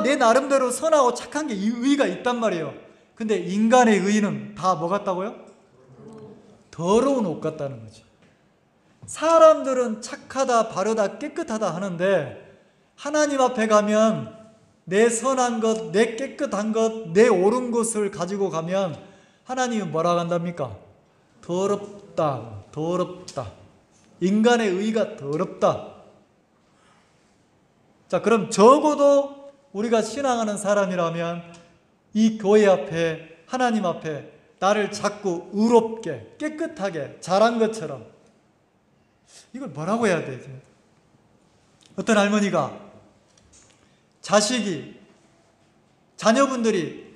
내 나름대로 선하고 착한 게 의의가 있단 말이에요. 근데 인간의 의의는 다 뭐 같다고요? 더러운 옷 같다는 거죠. 사람들은 착하다, 바르다, 깨끗하다 하는데 하나님 앞에 가면 내 선한 것, 내 깨끗한 것, 내 옳은 것을 가지고 가면 하나님은 뭐라고 한답니까? 더럽다, 더럽다. 인간의 의의가 더럽다. 자, 그럼 적어도 우리가 신앙하는 사람이라면 이 교회 앞에, 하나님 앞에 나를 자꾸 의롭게, 깨끗하게 잘한 것처럼, 이걸 뭐라고 해야 되지? 어떤 할머니가 자녀분들이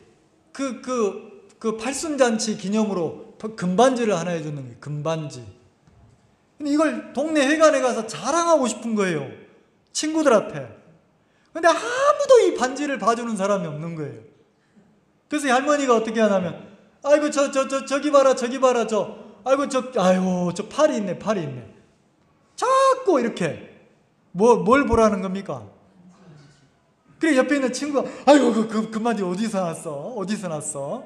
그 팔순잔치 기념으로 금반지를 하나 해줬는 거예요. 금반지. 근데 이걸 동네 회관에 가서 자랑하고 싶은 거예요. 친구들한테. 근데 아무도 이 반지를 봐주는 사람이 없는 거예요. 그래서 이 할머니가 어떻게 하냐면, 아이고, 저기 봐라, 아이고, 저 팔이 있네. 자꾸 이렇게, 뭘 보라는 겁니까? 그래, 옆에 있는 친구가, 아이고, 그 반지 어디서 났어?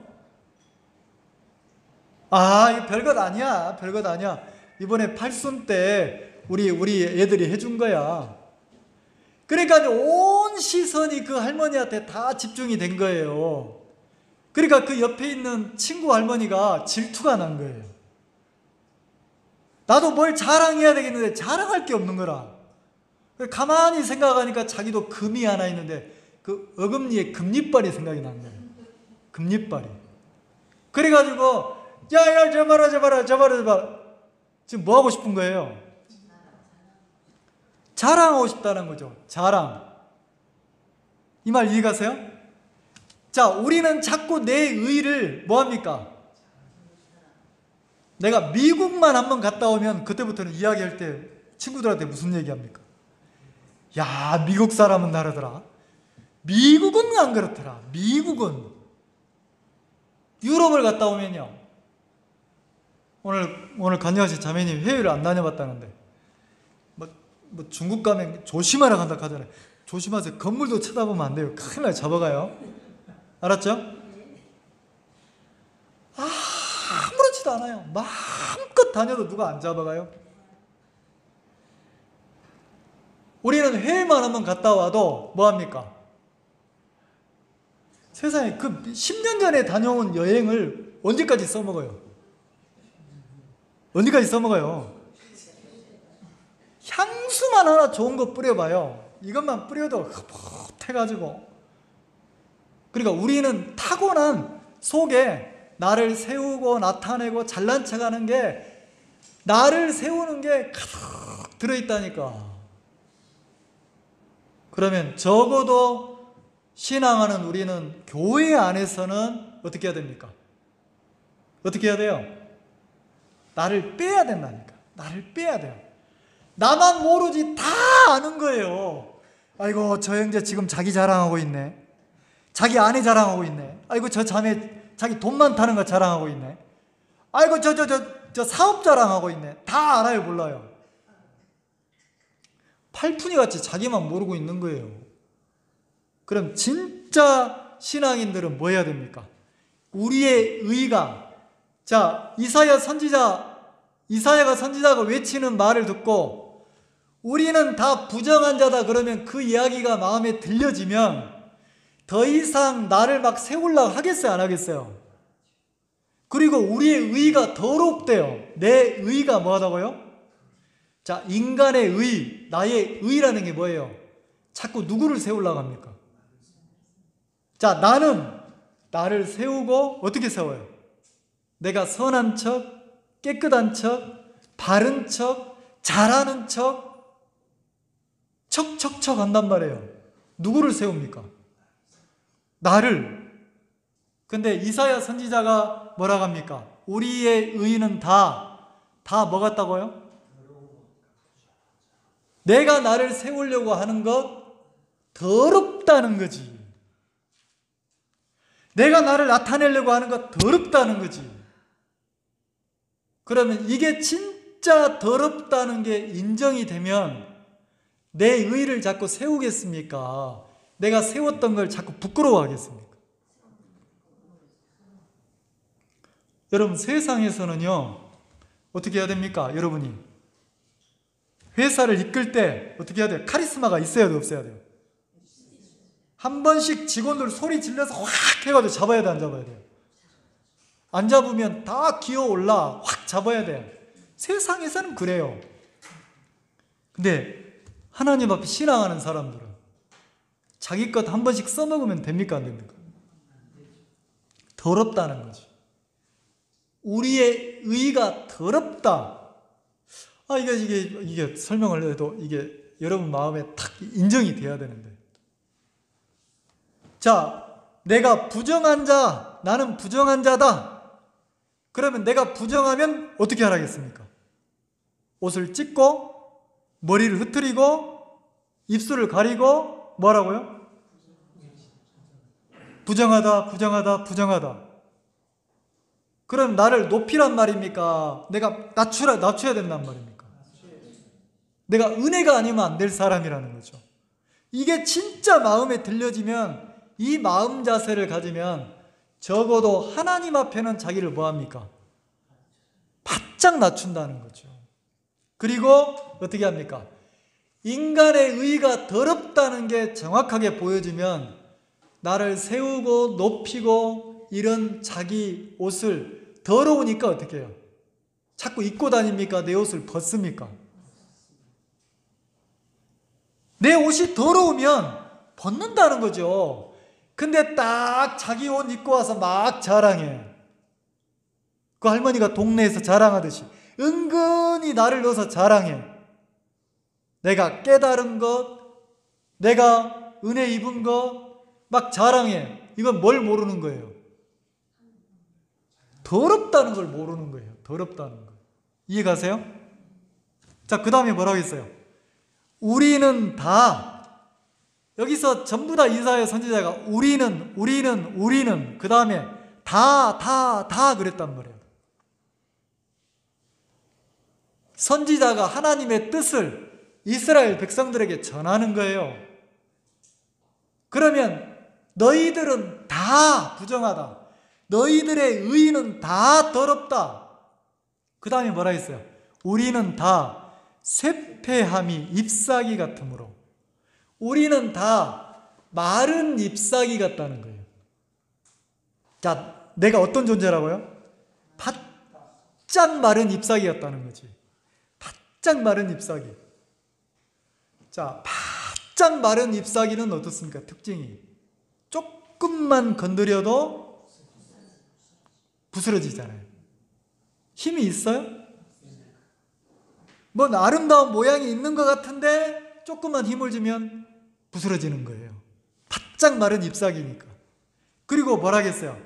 아, 이거 별것 아니야. 이번에 팔순 때 우리 애들이 해준 거야. 그러니까 온 시선이 그 할머니한테 다 집중이 된 거예요. 그러니까 그 옆에 있는 친구 할머니가 질투가 난 거예요. 나도 뭘 자랑해야 되겠는데 자랑할 게 없는 거라. 가만히 생각하니까 자기도 금이 하나 있는데 그 어금니에 금리빨이 생각이 난 거예요. 금리빨이. 그래가지고 야야 저 봐라 저 봐라 저 봐라 저 봐라. 지금 뭐 하고 싶은 거예요? 자랑하고 싶다는 거죠. 자랑. 이 말 이해가세요? 자, 우리는 자꾸 내 의를 뭐합니까? 내가 미국만 한번 갔다 오면 그때부터는 이야기할 때 친구들한테 무슨 얘기합니까? 야, 미국 사람은 다르더라. 미국은 안 그렇더라. 미국은. 유럽을 갔다 오면요. 오늘 간여하신 자매님 해외를 안 다녀봤다는데 뭐 중국 가면 조심하라 간다 하잖아요. 조심하세요. 건물도 쳐다보면 안 돼요. 큰일 나요. 잡아가요. 알았죠? 아무렇지도 않아요. 마음껏 다녀도 누가 안 잡아가요? 우리는 해외만 한번 갔다 와도 뭐합니까? 세상에 그 10년 전에 다녀온 여행을 언제까지 써먹어요? 언제까지 써먹어요? 향수만 하나 좋은 거 뿌려봐요. 이것만 뿌려도 흡해가지고. 그러니까 우리는 타고난 속에 나를 세우고 나타내고 잘난 척하는 게, 나를 세우는 게 가득 들어있다니까. 그러면 적어도 신앙하는 우리는 교회 안에서는 어떻게 해야 됩니까? 어떻게 해야 돼요? 나를 빼야 된다니까. 나를 빼야 돼요. 나만 모르지 다 아는 거예요. 아이고 저 형제 지금 자기 자랑하고 있네. 자기 아내 자랑하고 있네. 아이고 저 자매 자기 돈 많다는 거 자랑하고 있네. 아이고 저 사업 자랑하고 있네. 다 알아요 몰라요? 팔푼이같이 자기만 모르고 있는 거예요. 그럼 진짜 신앙인들은 뭐 해야 됩니까? 우리의 의가, 자 이사야가 선지자가 외치는 말을 듣고 우리는 다 부정한 자다 그러면 그 이야기가 마음에 들려지면 더 이상 나를 막 세우려고 하겠어요 안 하겠어요? 그리고 우리의 의가 더럽대요. 내 의가 뭐하다고요? 자, 인간의 의, 나의 의라는 게 뭐예요? 자꾸 누구를 세우려고 합니까? 자, 나를 세우고 어떻게 세워요? 내가 선한 척, 깨끗한 척, 바른 척, 잘하는 척, 척 한단 말이에요. 누구를 세웁니까? 나를. 근데 이사야 선지자가 뭐라고 합니까? 우리의 의는 다 뭐 같다고요? 내가 나를 세우려고 하는 것 더럽다는 거지. 내가 나를 나타내려고 하는 것 더럽다는 거지. 그러면 이게 진짜 더럽다는 게 인정이 되면 내 의를 자꾸 세우겠습니까? 내가 세웠던 걸 자꾸 부끄러워하겠습니까? 여러분 세상에서는요 어떻게 해야 됩니까? 여러분이 회사를 이끌 때 어떻게 해야 돼요? 카리스마가 있어야 돼요? 없어야 돼요? 한 번씩 직원들 소리 질러서 확 해가지고 잡아야 돼? 안 잡아야 돼요? 안 잡으면 다 기어올라 확 잡아야 돼. 세상에서는 그래요. 근데 하나님 앞에 신앙하는 사람들은 자기 것 한 번씩 써먹으면 됩니까? 안 됩니까? 더럽다는 거지. 우리의 의가 더럽다. 이게 설명을 해도 이게 여러분 마음에 탁 인정이 돼야 되는데. 자, 내가 부정한 자, 나는 부정한 자다. 그러면 내가 부정하면 어떻게 하라겠습니까? 옷을 찢고, 머리를 흐트리고, 입술을 가리고, 뭐라고요? 부정하다. 그럼 나를 높이란 말입니까? 내가 낮춰야 된단 말입니까? 내가 은혜가 아니면 안 될 사람이라는 거죠. 이게 진짜 마음에 들려지면, 이 마음 자세를 가지면 적어도 하나님 앞에는 자기를 뭐합니까? 바짝 낮춘다는 거죠. 그리고 어떻게 합니까? 인간의 의가 더럽다는 게 정확하게 보여지면 나를 세우고 높이고 이런 자기 옷을 더러우니까 어떻게 해요? 자꾸 입고 다닙니까? 내 옷을 벗습니까? 내 옷이 더러우면 벗는다는 거죠. 근데 딱 자기 옷 입고 와서 막 자랑해. 그 할머니가 동네에서 자랑하듯이 은근히 나를 넣어서 자랑해. 내가 깨달은 것, 내가 은혜 입은 것 막 자랑해. 이건 뭘 모르는 거예요? 더럽다는 걸 모르는 거예요. 더럽다는 거. 이해 가세요? 자, 그 다음에 뭐라고 했어요? 우리는 다, 여기서 전부 다 이사야 선지자가 우리는 그 다음에 다 그랬단 말이에요. 선지자가 하나님의 뜻을 이스라엘 백성들에게 전하는 거예요. 그러면 너희들은 다 부정하다. 너희들의 의는 다 더럽다. 그 다음에 뭐라 했어요? 우리는 다 쇠폐함이 잎사귀 같으므로. 우리는 다 마른 잎사귀 같다는 거예요. 자, 내가 어떤 존재라고요? 바짝 마른 잎사귀 같다는 거지. 바짝 마른 잎사귀. 자, 바짝 마른 잎사귀는 어떻습니까? 특징이 조금만 건드려도 부스러지잖아요. 힘이 있어요? 뭐 아름다운 모양이 있는 것 같은데 조금만 힘을 주면 부스러지는 거예요. 바짝 마른 잎사귀니까. 그리고 뭐라겠어요?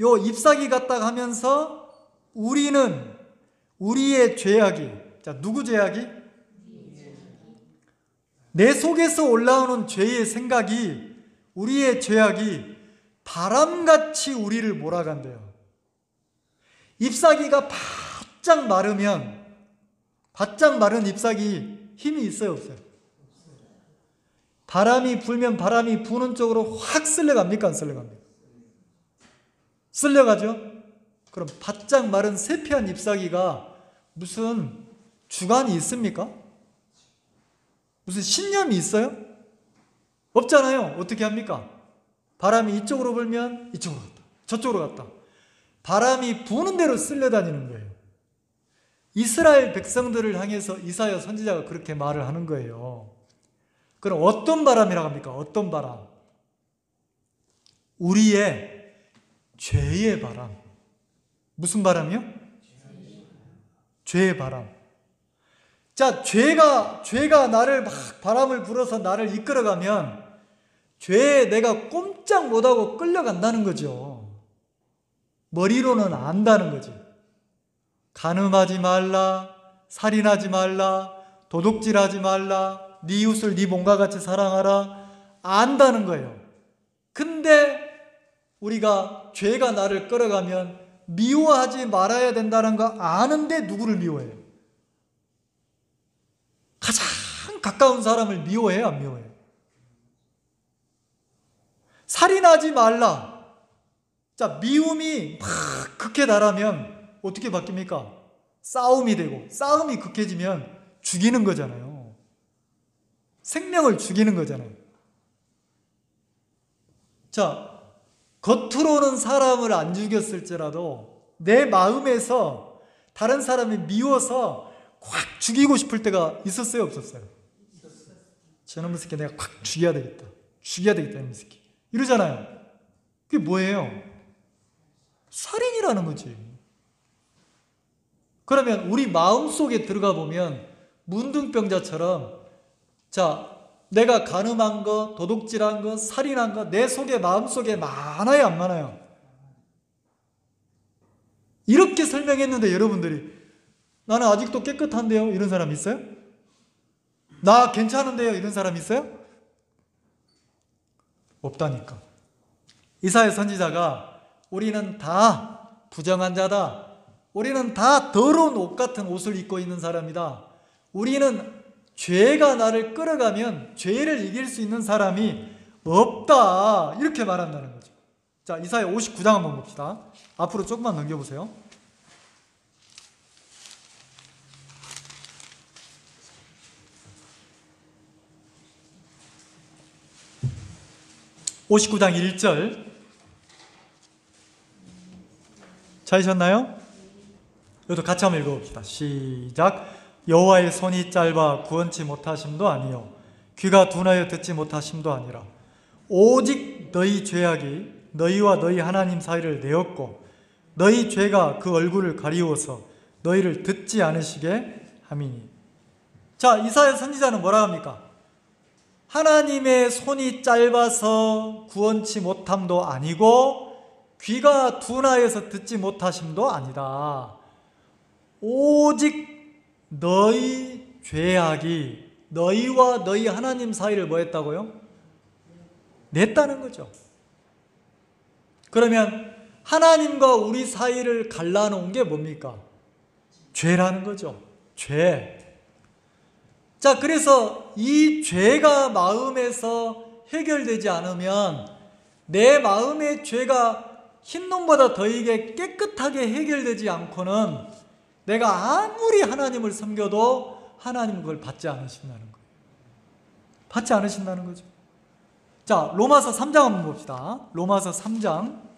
요 잎사귀 같다 하면서 우리는 우리의 죄악이, 자, 누구 죄악이? 내 속에서 올라오는 죄의 생각이, 우리의 죄악이 바람같이 우리를 몰아간대요. 잎사귀가 바짝 마르면, 바짝 마른 잎사귀 힘이 있어요, 없어요? 바람이 불면 바람이 부는 쪽으로 확 쓸려갑니까, 안 쓸려갑니까? 쓸려가죠? 그럼 바짝 마른 쇠폐한 잎사귀가 무슨 주관이 있습니까? 무슨 신념이 있어요? 없잖아요. 어떻게 합니까? 바람이 이쪽으로 불면 이쪽으로 갔다, 저쪽으로 갔다. 바람이 부는 대로 쓸려다니는 거예요. 이스라엘 백성들을 향해서 이사야 선지자가 그렇게 말을 하는 거예요. 그럼 어떤 바람이라고 합니까? 어떤 바람? 우리의 죄의 바람. 무슨 바람이요? 죄의 바람. 자, 죄가 나를 막 바람을 불어서 나를 이끌어가면 죄에 내가 꼼짝 못하고 끌려간다는 거죠. 머리로는 안다는 거지. 간음하지 말라, 살인하지 말라, 도둑질하지 말라, 네 이웃을 네 몸과 같이 사랑하라, 안다는 거예요. 근데 우리가 죄가 나를 끌어가면 미워하지 말아야 된다는 거 아는데 누구를 미워해요? 가장 가까운 사람을 미워해요, 안 미워해요? 살인하지 말라. 자, 미움이 막 극에 달하면 어떻게 바뀝니까? 싸움이 되고, 싸움이 극해지면 죽이는 거잖아요. 생명을 죽이는 거잖아요. 자, 겉으로는 사람을 안 죽였을지라도 내 마음에서 다른 사람이 미워서 확 죽이고 싶을 때가 있었어요, 없었어요? 저놈의 새끼 내가 확 죽여야 되겠다, 이놈의 새끼, 이러잖아요. 그게 뭐예요? 살인이라는 거지. 그러면 우리 마음속에 들어가 보면 문둥병자처럼, 자, 내가 간음한 거, 도둑질한 거, 살인한 거 내 속에, 마음속에 많아요, 안 많아요? 이렇게 설명했는데 여러분들이 나는 아직도 깨끗한데요, 이런 사람 있어요? 나 괜찮은데요, 이런 사람 있어요? 없다니까. 이사야 선지자가 우리는 다 부정한 자다, 우리는 다 더러운 옷 같은 옷을 입고 있는 사람이다, 우리는 죄가 나를 끌어가면 죄를 이길 수 있는 사람이 없다, 이렇게 말한다는 거죠. 자, 이사야 59장 한번 봅시다. 앞으로 조금만 넘겨보세요. 59장 1절 찾으셨나요? 이것도 같이 한번 읽어봅시다. 시작. 여호와의 손이 짧아 구원치 못하심도 아니요 귀가 둔하여 듣지 못하심도 아니라 오직 너희 죄악이 너희와 너희 하나님 사이를 내었고 너희 죄가 그 얼굴을 가리워서 너희를 듣지 않으시게 함이니. 자, 이사야 선지자는 뭐라 합니까? 하나님의 손이 짧아서 구원치 못함도 아니고 귀가 둔하여서 듣지 못하심도 아니다. 오직 너희 죄악이 너희와 너희 하나님 사이를 뭐 했다고요? 냈다는 거죠. 그러면 하나님과 우리 사이를 갈라놓은 게 뭡니까? 죄라는 거죠. 죄. 자, 그래서 이 죄가 마음에서 해결되지 않으면 내 마음의 죄가 흰눈보다 더이게 깨끗하게 해결되지 않고는 내가 아무리 하나님을 섬겨도 하나님은 그걸 받지 않으신다는 거예요. 받지 않으신다는 거죠. 자, 로마서 3장 한번 봅시다. 로마서 3장.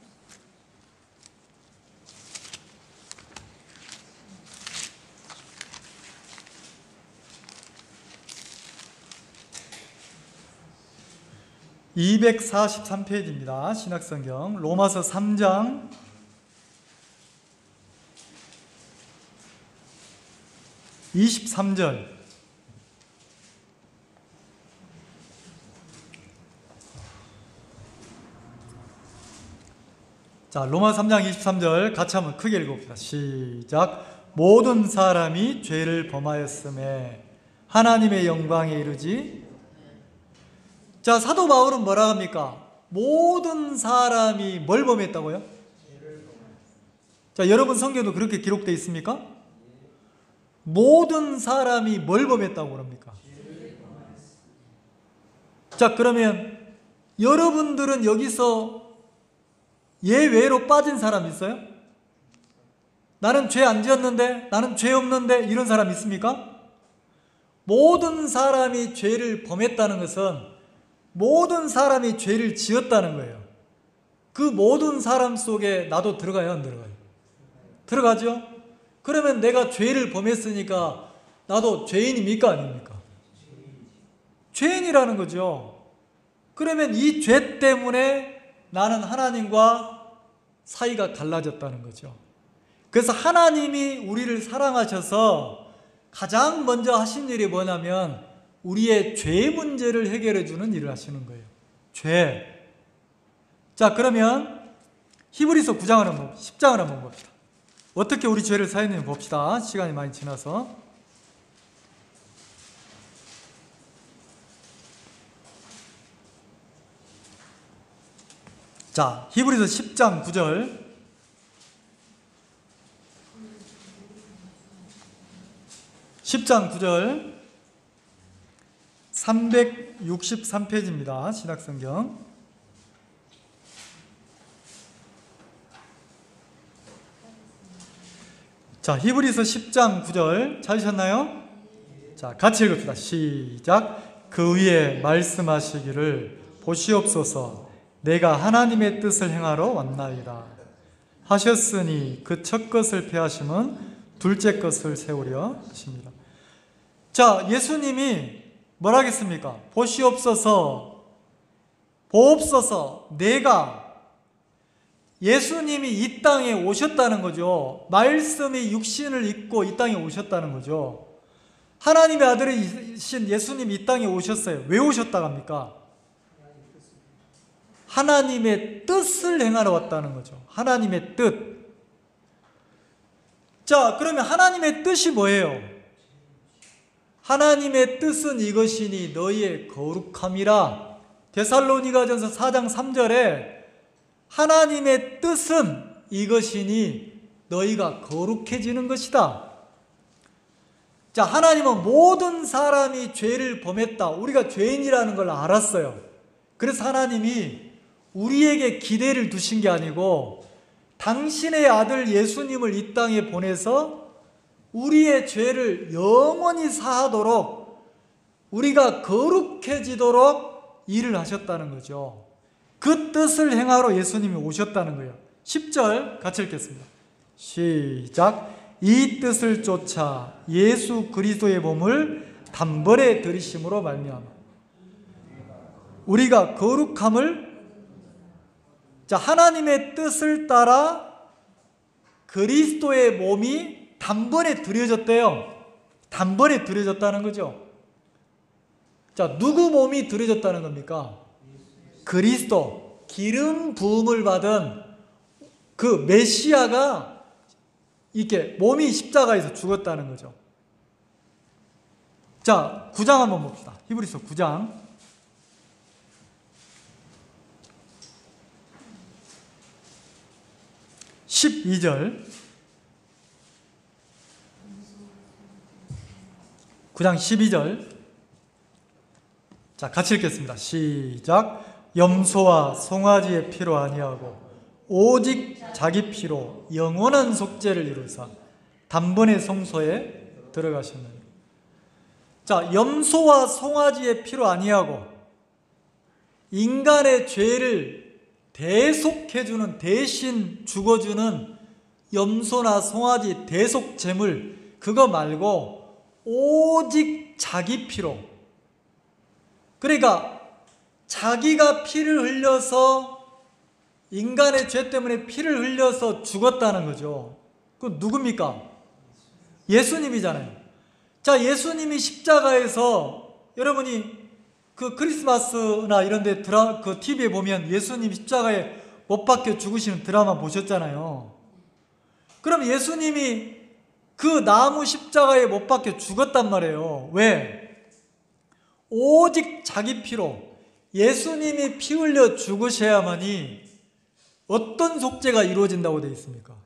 (243페이지입니다) 신약성경 로마서 3장 23절. 자, 로마 3장 23절 같이 한번 크게 읽어봅시다. 시작. 모든 사람이 죄를 범하였음에 하나님의 영광에 이르지. 자, 사도 바울은 뭐라 합니까? 모든 사람이 뭘 범했다고요? 자, 여러분 성경도 그렇게 기록되어 있습니까? 모든 사람이 뭘 범했다고 그럽니까? 자, 그러면 여러분들은 여기서 예외로 빠진 사람 있어요? 나는 죄 안 지었는데, 나는 죄 없는데, 이런 사람 있습니까? 모든 사람이 죄를 범했다는 것은 모든 사람이 죄를 지었다는 거예요. 그 모든 사람 속에 나도 들어가요, 안 들어가요? 들어가죠? 그러면 내가 죄를 범했으니까 나도 죄인입니까, 아닙니까? 죄인이라는 거죠. 그러면 이 죄 때문에 나는 하나님과 사이가 갈라졌다는 거죠. 그래서 하나님이 우리를 사랑하셔서 가장 먼저 하신 일이 뭐냐면 우리의 죄 문제를 해결해 주는 일을 하시는 거예요. 죄. 자, 그러면 히브리서 9장을 한번 10장을 한번 봅시다. 어떻게 우리 죄를 사했는지 봅시다. 시간이 많이 지나서. 자, 히브리서 10장 9절. 10장 9절. 363페이지입니다. 신약성경. 자, 히브리서 10장 9절 찾으셨나요? 자, 같이 읽읍시다. 시작. 그 위에 말씀하시기를 보시옵소서 내가 하나님의 뜻을 행하러 왔나이다 하셨으니 그 첫 것을 폐하심은 둘째 것을 세우려 하십니다. 자, 예수님이 뭐라 하겠습니까? 보시옵소서, 보옵소서, 내가, 예수님이 이 땅에 오셨다는 거죠. 말씀이 육신을 입고 이 땅에 오셨다는 거죠. 하나님의 아들이신 예수님이 이 땅에 오셨어요. 왜 오셨다고 합니까? 하나님의 뜻을 행하러 왔다는 거죠. 하나님의 뜻. 자, 그러면 하나님의 뜻이 뭐예요? 하나님의 뜻은 이것이니 너희의 거룩함이라. 데살로니가전서 4장 3절에 하나님의 뜻은 이것이니 너희가 거룩해지는 것이다. 자, 하나님은 모든 사람이 죄를 범했다. 우리가 죄인이라는 걸 알았어요. 그래서 하나님이 우리에게 기대를 두신 게 아니고 당신의 아들 예수님을 이 땅에 보내서 우리의 죄를 영원히 사하도록 우리가 거룩해지도록 일을 하셨다는 거죠. 그 뜻을 행하러 예수님이 오셨다는 거예요. 10절 같이 읽겠습니다. 시작. 이 뜻을 쫓아 예수 그리스도의 몸을 단번에 들이심으로 말미암아 우리가 거룩함을, 자, 하나님의 뜻을 따라 그리스도의 몸이 단번에 드려졌대요. 단번에 드려졌다는 거죠. 자, 누구 몸이 드려졌다는 겁니까? 그리스도, 기름 부음을 받은 그 메시아가 이렇게 몸이 십자가에서 죽었다는 거죠. 자, 9장 한번 봅시다. 히브리서 9장. (12절) 9장 12절. 자, 같이 읽겠습니다. 시작. 염소와 송아지의 피로 아니하고 오직 자기 피로 영원한 속죄를 이루사 단번에 성소에 들어가셨느니라. 자, 염소와 송아지의 피로 아니하고 인간의 죄를 대속해주는, 대신 죽어주는 염소나 송아지 대속 제물, 그거 말고 오직 자기 피로, 그러니까 자기가 피를 흘려서, 인간의 죄 때문에 피를 흘려서 죽었다는 거죠. 그 누굽니까? 예수님이잖아요. 자, 예수님이 십자가에서, 여러분이 그 크리스마스나 이런 데 그 TV에 보면 예수님 십자가에 못 박혀 죽으시는 드라마 보셨잖아요. 그럼 예수님이 그 나무 십자가에 못 박혀 죽었단 말이에요. 왜? 오직 자기 피로, 예수님이 피 흘려 죽으셔야만이 어떤 속죄가 이루어진다고 되어 있습니까?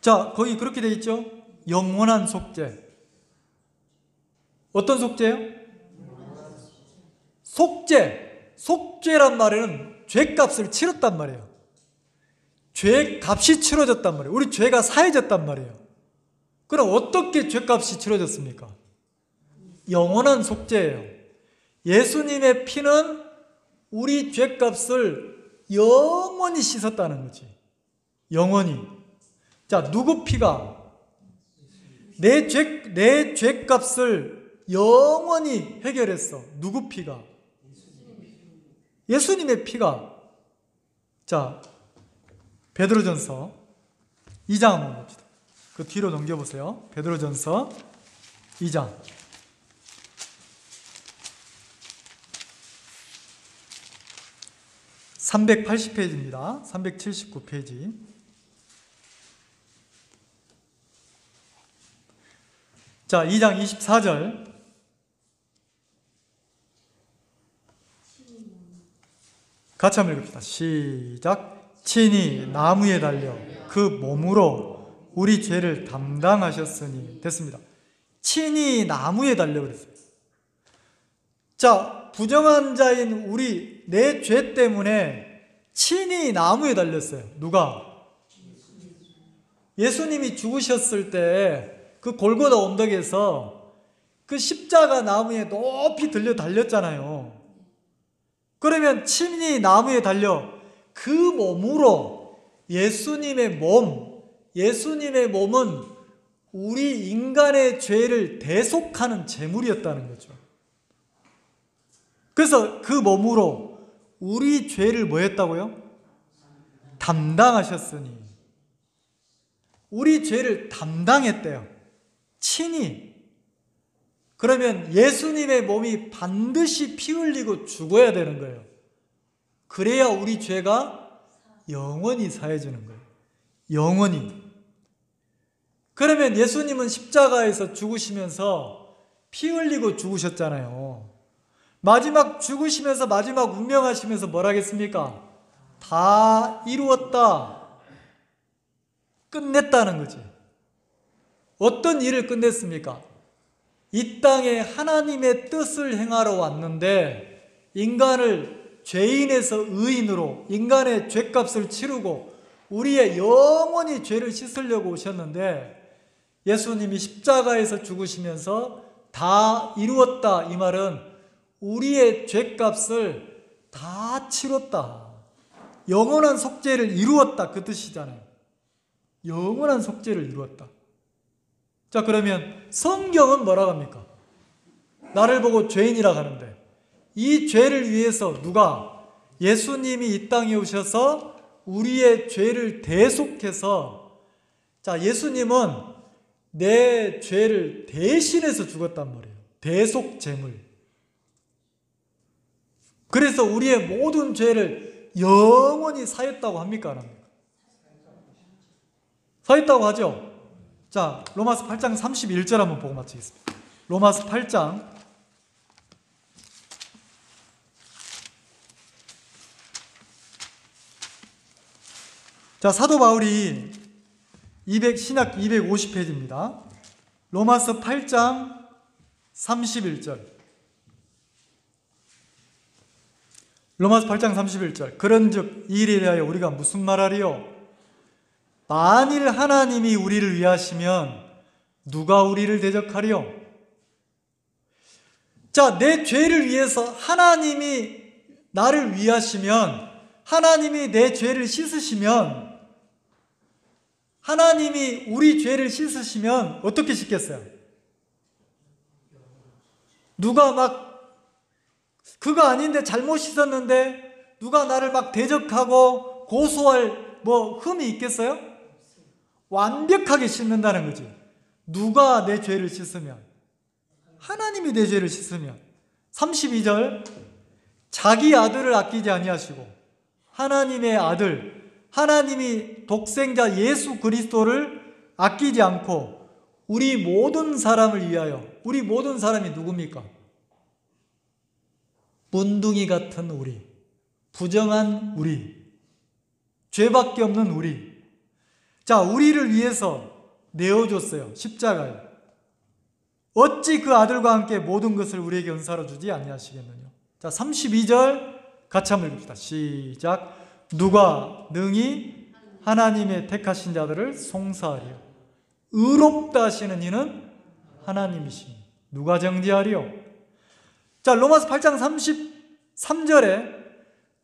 자, 거기 그렇게 되어 있죠? 영원한 속죄. 어떤 속죄요? 속죄. 속죄란 말에는 죄값을 치렀단 말이에요. 죄값이 치러졌단 말이에요. 우리 죄가 사해졌단 말이에요. 그럼 어떻게 죄값이 치러졌습니까? 영원한 속죄예요. 예수님의 피는 우리 죄값을 영원히 씻었다는 거지. 영원히. 자, 누구 피가 내 죄값을 영원히 해결했어? 누구 피가? 예수님의 피가. 자, 베드로전서 2장 한번 봅시다. 그 뒤로 넘겨보세요. 베드로전서 2장. (380페이지입니다) 379페이지. 자, 2장 24절. 같이 한번 읽읍시다. 시작. 친히 나무에 달려 그 몸으로 우리 죄를 담당하셨으니. 됐습니다. 친히 나무에 달려 그랬어요. 자, 부정한 자인 우리, 내 죄 때문에 친히 나무에 달렸어요. 누가? 예수님이 죽으셨을 때 그 골고다 언덕에서 그 십자가 나무에 높이 들려 달렸잖아요. 그러면 친히 나무에 달려 그 몸으로 예수님의 몸은 우리 인간의 죄를 대속하는 제물이었다는 거죠. 그래서 그 몸으로 우리 죄를 뭐 했다고요? 담당하셨으니. 우리 죄를 담당했대요. 친히. 그러면 예수님의 몸이 반드시 피 흘리고 죽어야 되는 거예요. 그래야 우리 죄가 영원히 사해지는 거예요. 영원히. 그러면 예수님은 십자가에서 죽으시면서 피 흘리고 죽으셨잖아요. 마지막 죽으시면서, 마지막 운명하시면서 뭐라 하겠습니까? 다 이루었다. 끝냈다는 거지. 어떤 일을 끝냈습니까? 이 땅에 하나님의 뜻을 행하러 왔는데 인간을 죄인에서 의인으로, 인간의 죄값을 치르고 우리의 영원히 죄를 씻으려고 오셨는데, 예수님이 십자가에서 죽으시면서 다 이루었다, 이 말은 우리의 죄값을 다 치렀다, 영원한 속죄를 이루었다, 그 뜻이잖아요. 영원한 속죄를 이루었다. 자, 그러면 성경은 뭐라고 합니까? 나를 보고 죄인이라 하는데, 이 죄를 위해서 누가? 예수님이 이 땅에 오셔서 우리의 죄를 대속해서, 자, 예수님은 내 죄를 대신해서 죽었단 말이에요. 대속 제물. 그래서 우리의 모든 죄를 영원히 사했다고 합니까? 안 합니까? 사했다고 하죠. 자, 로마서 8장 31절 한번 보고 마치겠습니다. 로마서 8장. 자, 사도 바울이 신약 250페이지입니다. 로마서 8장 31절. 로마서 8장 31절. 그런즉 이 일에 대하여 우리가 무슨 말하리요? 만일 하나님이 우리를 위하시면 누가 우리를 대적하리요? 자, 내 죄를 위해서 하나님이 나를 위하시면, 하나님이 내 죄를 씻으시면, 하나님이 우리 죄를 씻으시면 어떻게 씻겠어요? 누가 막 그거 아닌데 잘못 씻었는데 누가 나를 막 대적하고 고소할 흠이 있겠어요? 완벽하게 씻는다는 거지. 누가 내 죄를 씻으면? 하나님이 내 죄를 씻으면. 32절. 자기 아들을 아끼지 아니하시고 하나님의 아들, 하나님이 독생자 예수 그리스도를 아끼지 않고 우리 모든 사람을 위하여, 우리 모든 사람이 누굽니까? 문둥이 같은 우리, 부정한 우리, 죄밖에 없는 우리. 자, 우리를 위해서 내어줬어요. 십자가에. 어찌 그 아들과 함께 모든 것을 우리에게 은사로 주지 아니하시겠느냐. 자, 32절 같이 한번 읽읍시다. 시작. 누가 능히 하나님의 택하신 자들을 송사하리요? 의롭다 하시는 이는 하나님이시니 누가 정죄하리요? 자, 로마서 8장 33절에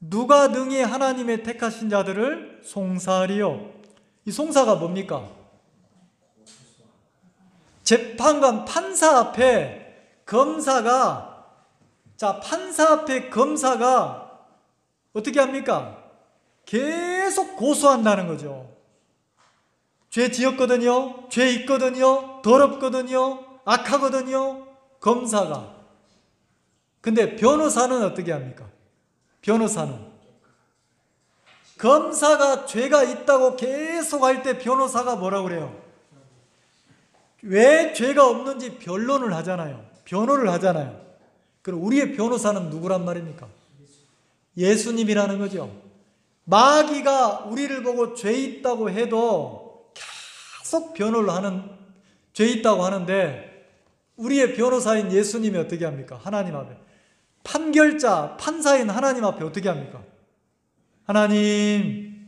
누가 능히 하나님의 택하신 자들을 송사하리요? 이 송사가 뭡니까? 재판관, 판사 앞에 검사가, 자, 판사 앞에 검사가 어떻게 합니까? 계속 고소한다는 거죠. 죄 지었거든요. 죄 있거든요. 더럽거든요. 악하거든요. 검사가. 근데 변호사는 어떻게 합니까? 변호사는 검사가 죄가 있다고 계속 할 때 변호사가 뭐라고 그래요? 왜 죄가 없는지 변론을 하잖아요. 변호를 하잖아요. 그럼 우리의 변호사는 누구란 말입니까? 예수님이라는 거죠. 마귀가 우리를 보고 죄 있다고 해도 계속 변호를 하는, 죄 있다고 하는데 우리의 변호사인 예수님이 어떻게 합니까? 하나님 앞에. 판결자, 판사인 하나님 앞에 어떻게 합니까? 하나님,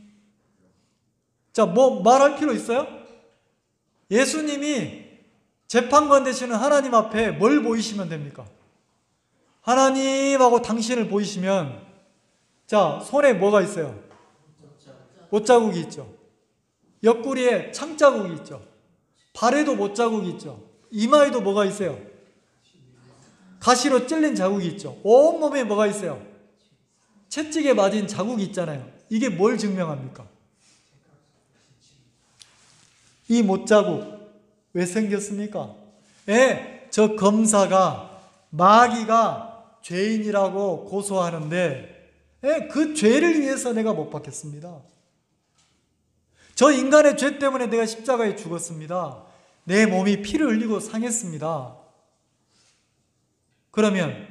자, 뭐 말할 필요 있어요? 예수님이 재판관 되시는 하나님 앞에 뭘 보이시면 됩니까? 하나님하고 당신을 보이시면, 자, 손에 뭐가 있어요? 못자국이 있죠. 옆구리에 창자국이 있죠. 발에도 못자국이 있죠. 이마에도 뭐가 있어요? 가시로 찔린 자국이 있죠. 온몸에 뭐가 있어요? 채찍에 맞은 자국이 있잖아요. 이게 뭘 증명합니까? 이 못자국 왜 생겼습니까? 저 검사가, 마귀가 죄인이라고 고소하는데 그 죄를 위해서 내가 못 박혔습니다. 저 인간의 죄 때문에 내가 십자가에 죽었습니다. 내 몸이 피를 흘리고 상했습니다. 그러면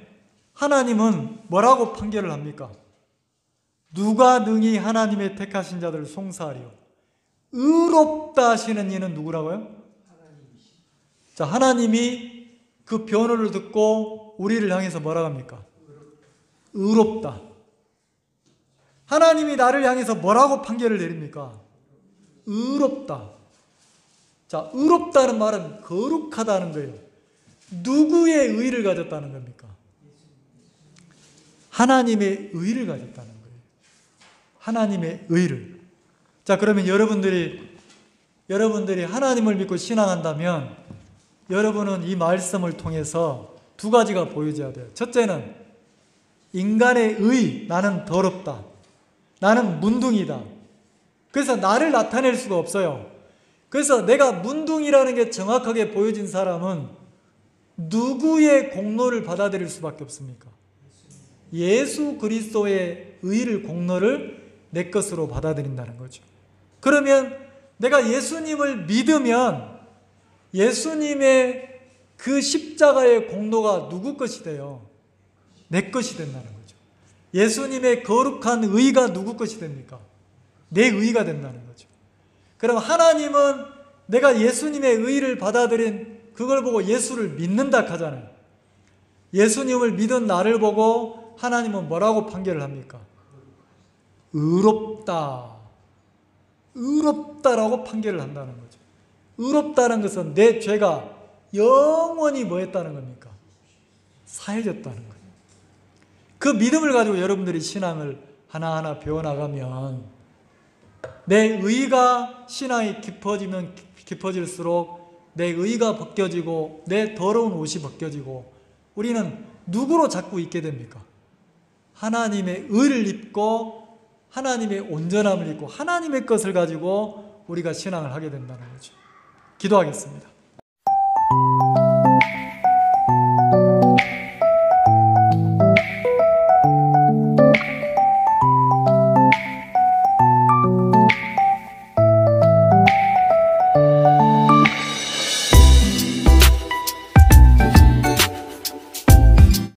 하나님은 뭐라고 판결을 합니까? 누가 능히 하나님의 택하신 자들을 송사하리요? 의롭다 하시는 이는 누구라고요? 자, 하나님이 그 변호를 듣고 우리를 향해서 뭐라고 합니까? 의롭다. 하나님이 나를 향해서 뭐라고 판결을 내립니까? 의롭다. 자, 의롭다는 말은 거룩하다는 거예요. 누구의 의를 가졌다는 겁니까? 하나님의 의를 가졌다는 거예요. 하나님의 의를. 자, 그러면 여러분들이 하나님을 믿고 신앙한다면 여러분은 이 말씀을 통해서 두 가지가 보여져야 돼요. 첫째는 인간의 의, 나는 더럽다. 나는 문둥이다. 그래서 나를 나타낼 수가 없어요. 그래서 내가 문둥이라는 게 정확하게 보여진 사람은 누구의 공로를 받아들일 수밖에 없습니까? 예수 그리스도의 의를, 공로를 내 것으로 받아들인다는 거죠. 그러면 내가 예수님을 믿으면 예수님의 그 십자가의 공로가 누구 것이 돼요? 내 것이 된다는 거죠. 예수님의 거룩한 의가 누구 것이 됩니까? 내 의가 된다는 거죠. 그럼 하나님은 내가 예수님의 의를 받아들인 그걸 보고 예수를 믿는다 하잖아요. 예수님을 믿은 나를 보고 하나님은 뭐라고 판결을 합니까? 의롭다. 의롭다라고 판결을 한다는 거죠. 의롭다는 것은 내 죄가 영원히 뭐 했다는 겁니까? 사해졌다는 거예요. 그 믿음을 가지고 여러분들이 신앙을 하나하나 배워나가면 내 의가 신앙이 깊어지면 깊어질수록 내 의가 벗겨지고 내 더러운 옷이 벗겨지고 우리는 누구로 자꾸 있게 됩니까? 하나님의 의를 입고 하나님의 온전함을 입고 하나님의 것을 가지고 우리가 신앙을 하게 된다는 거죠. 기도하겠습니다.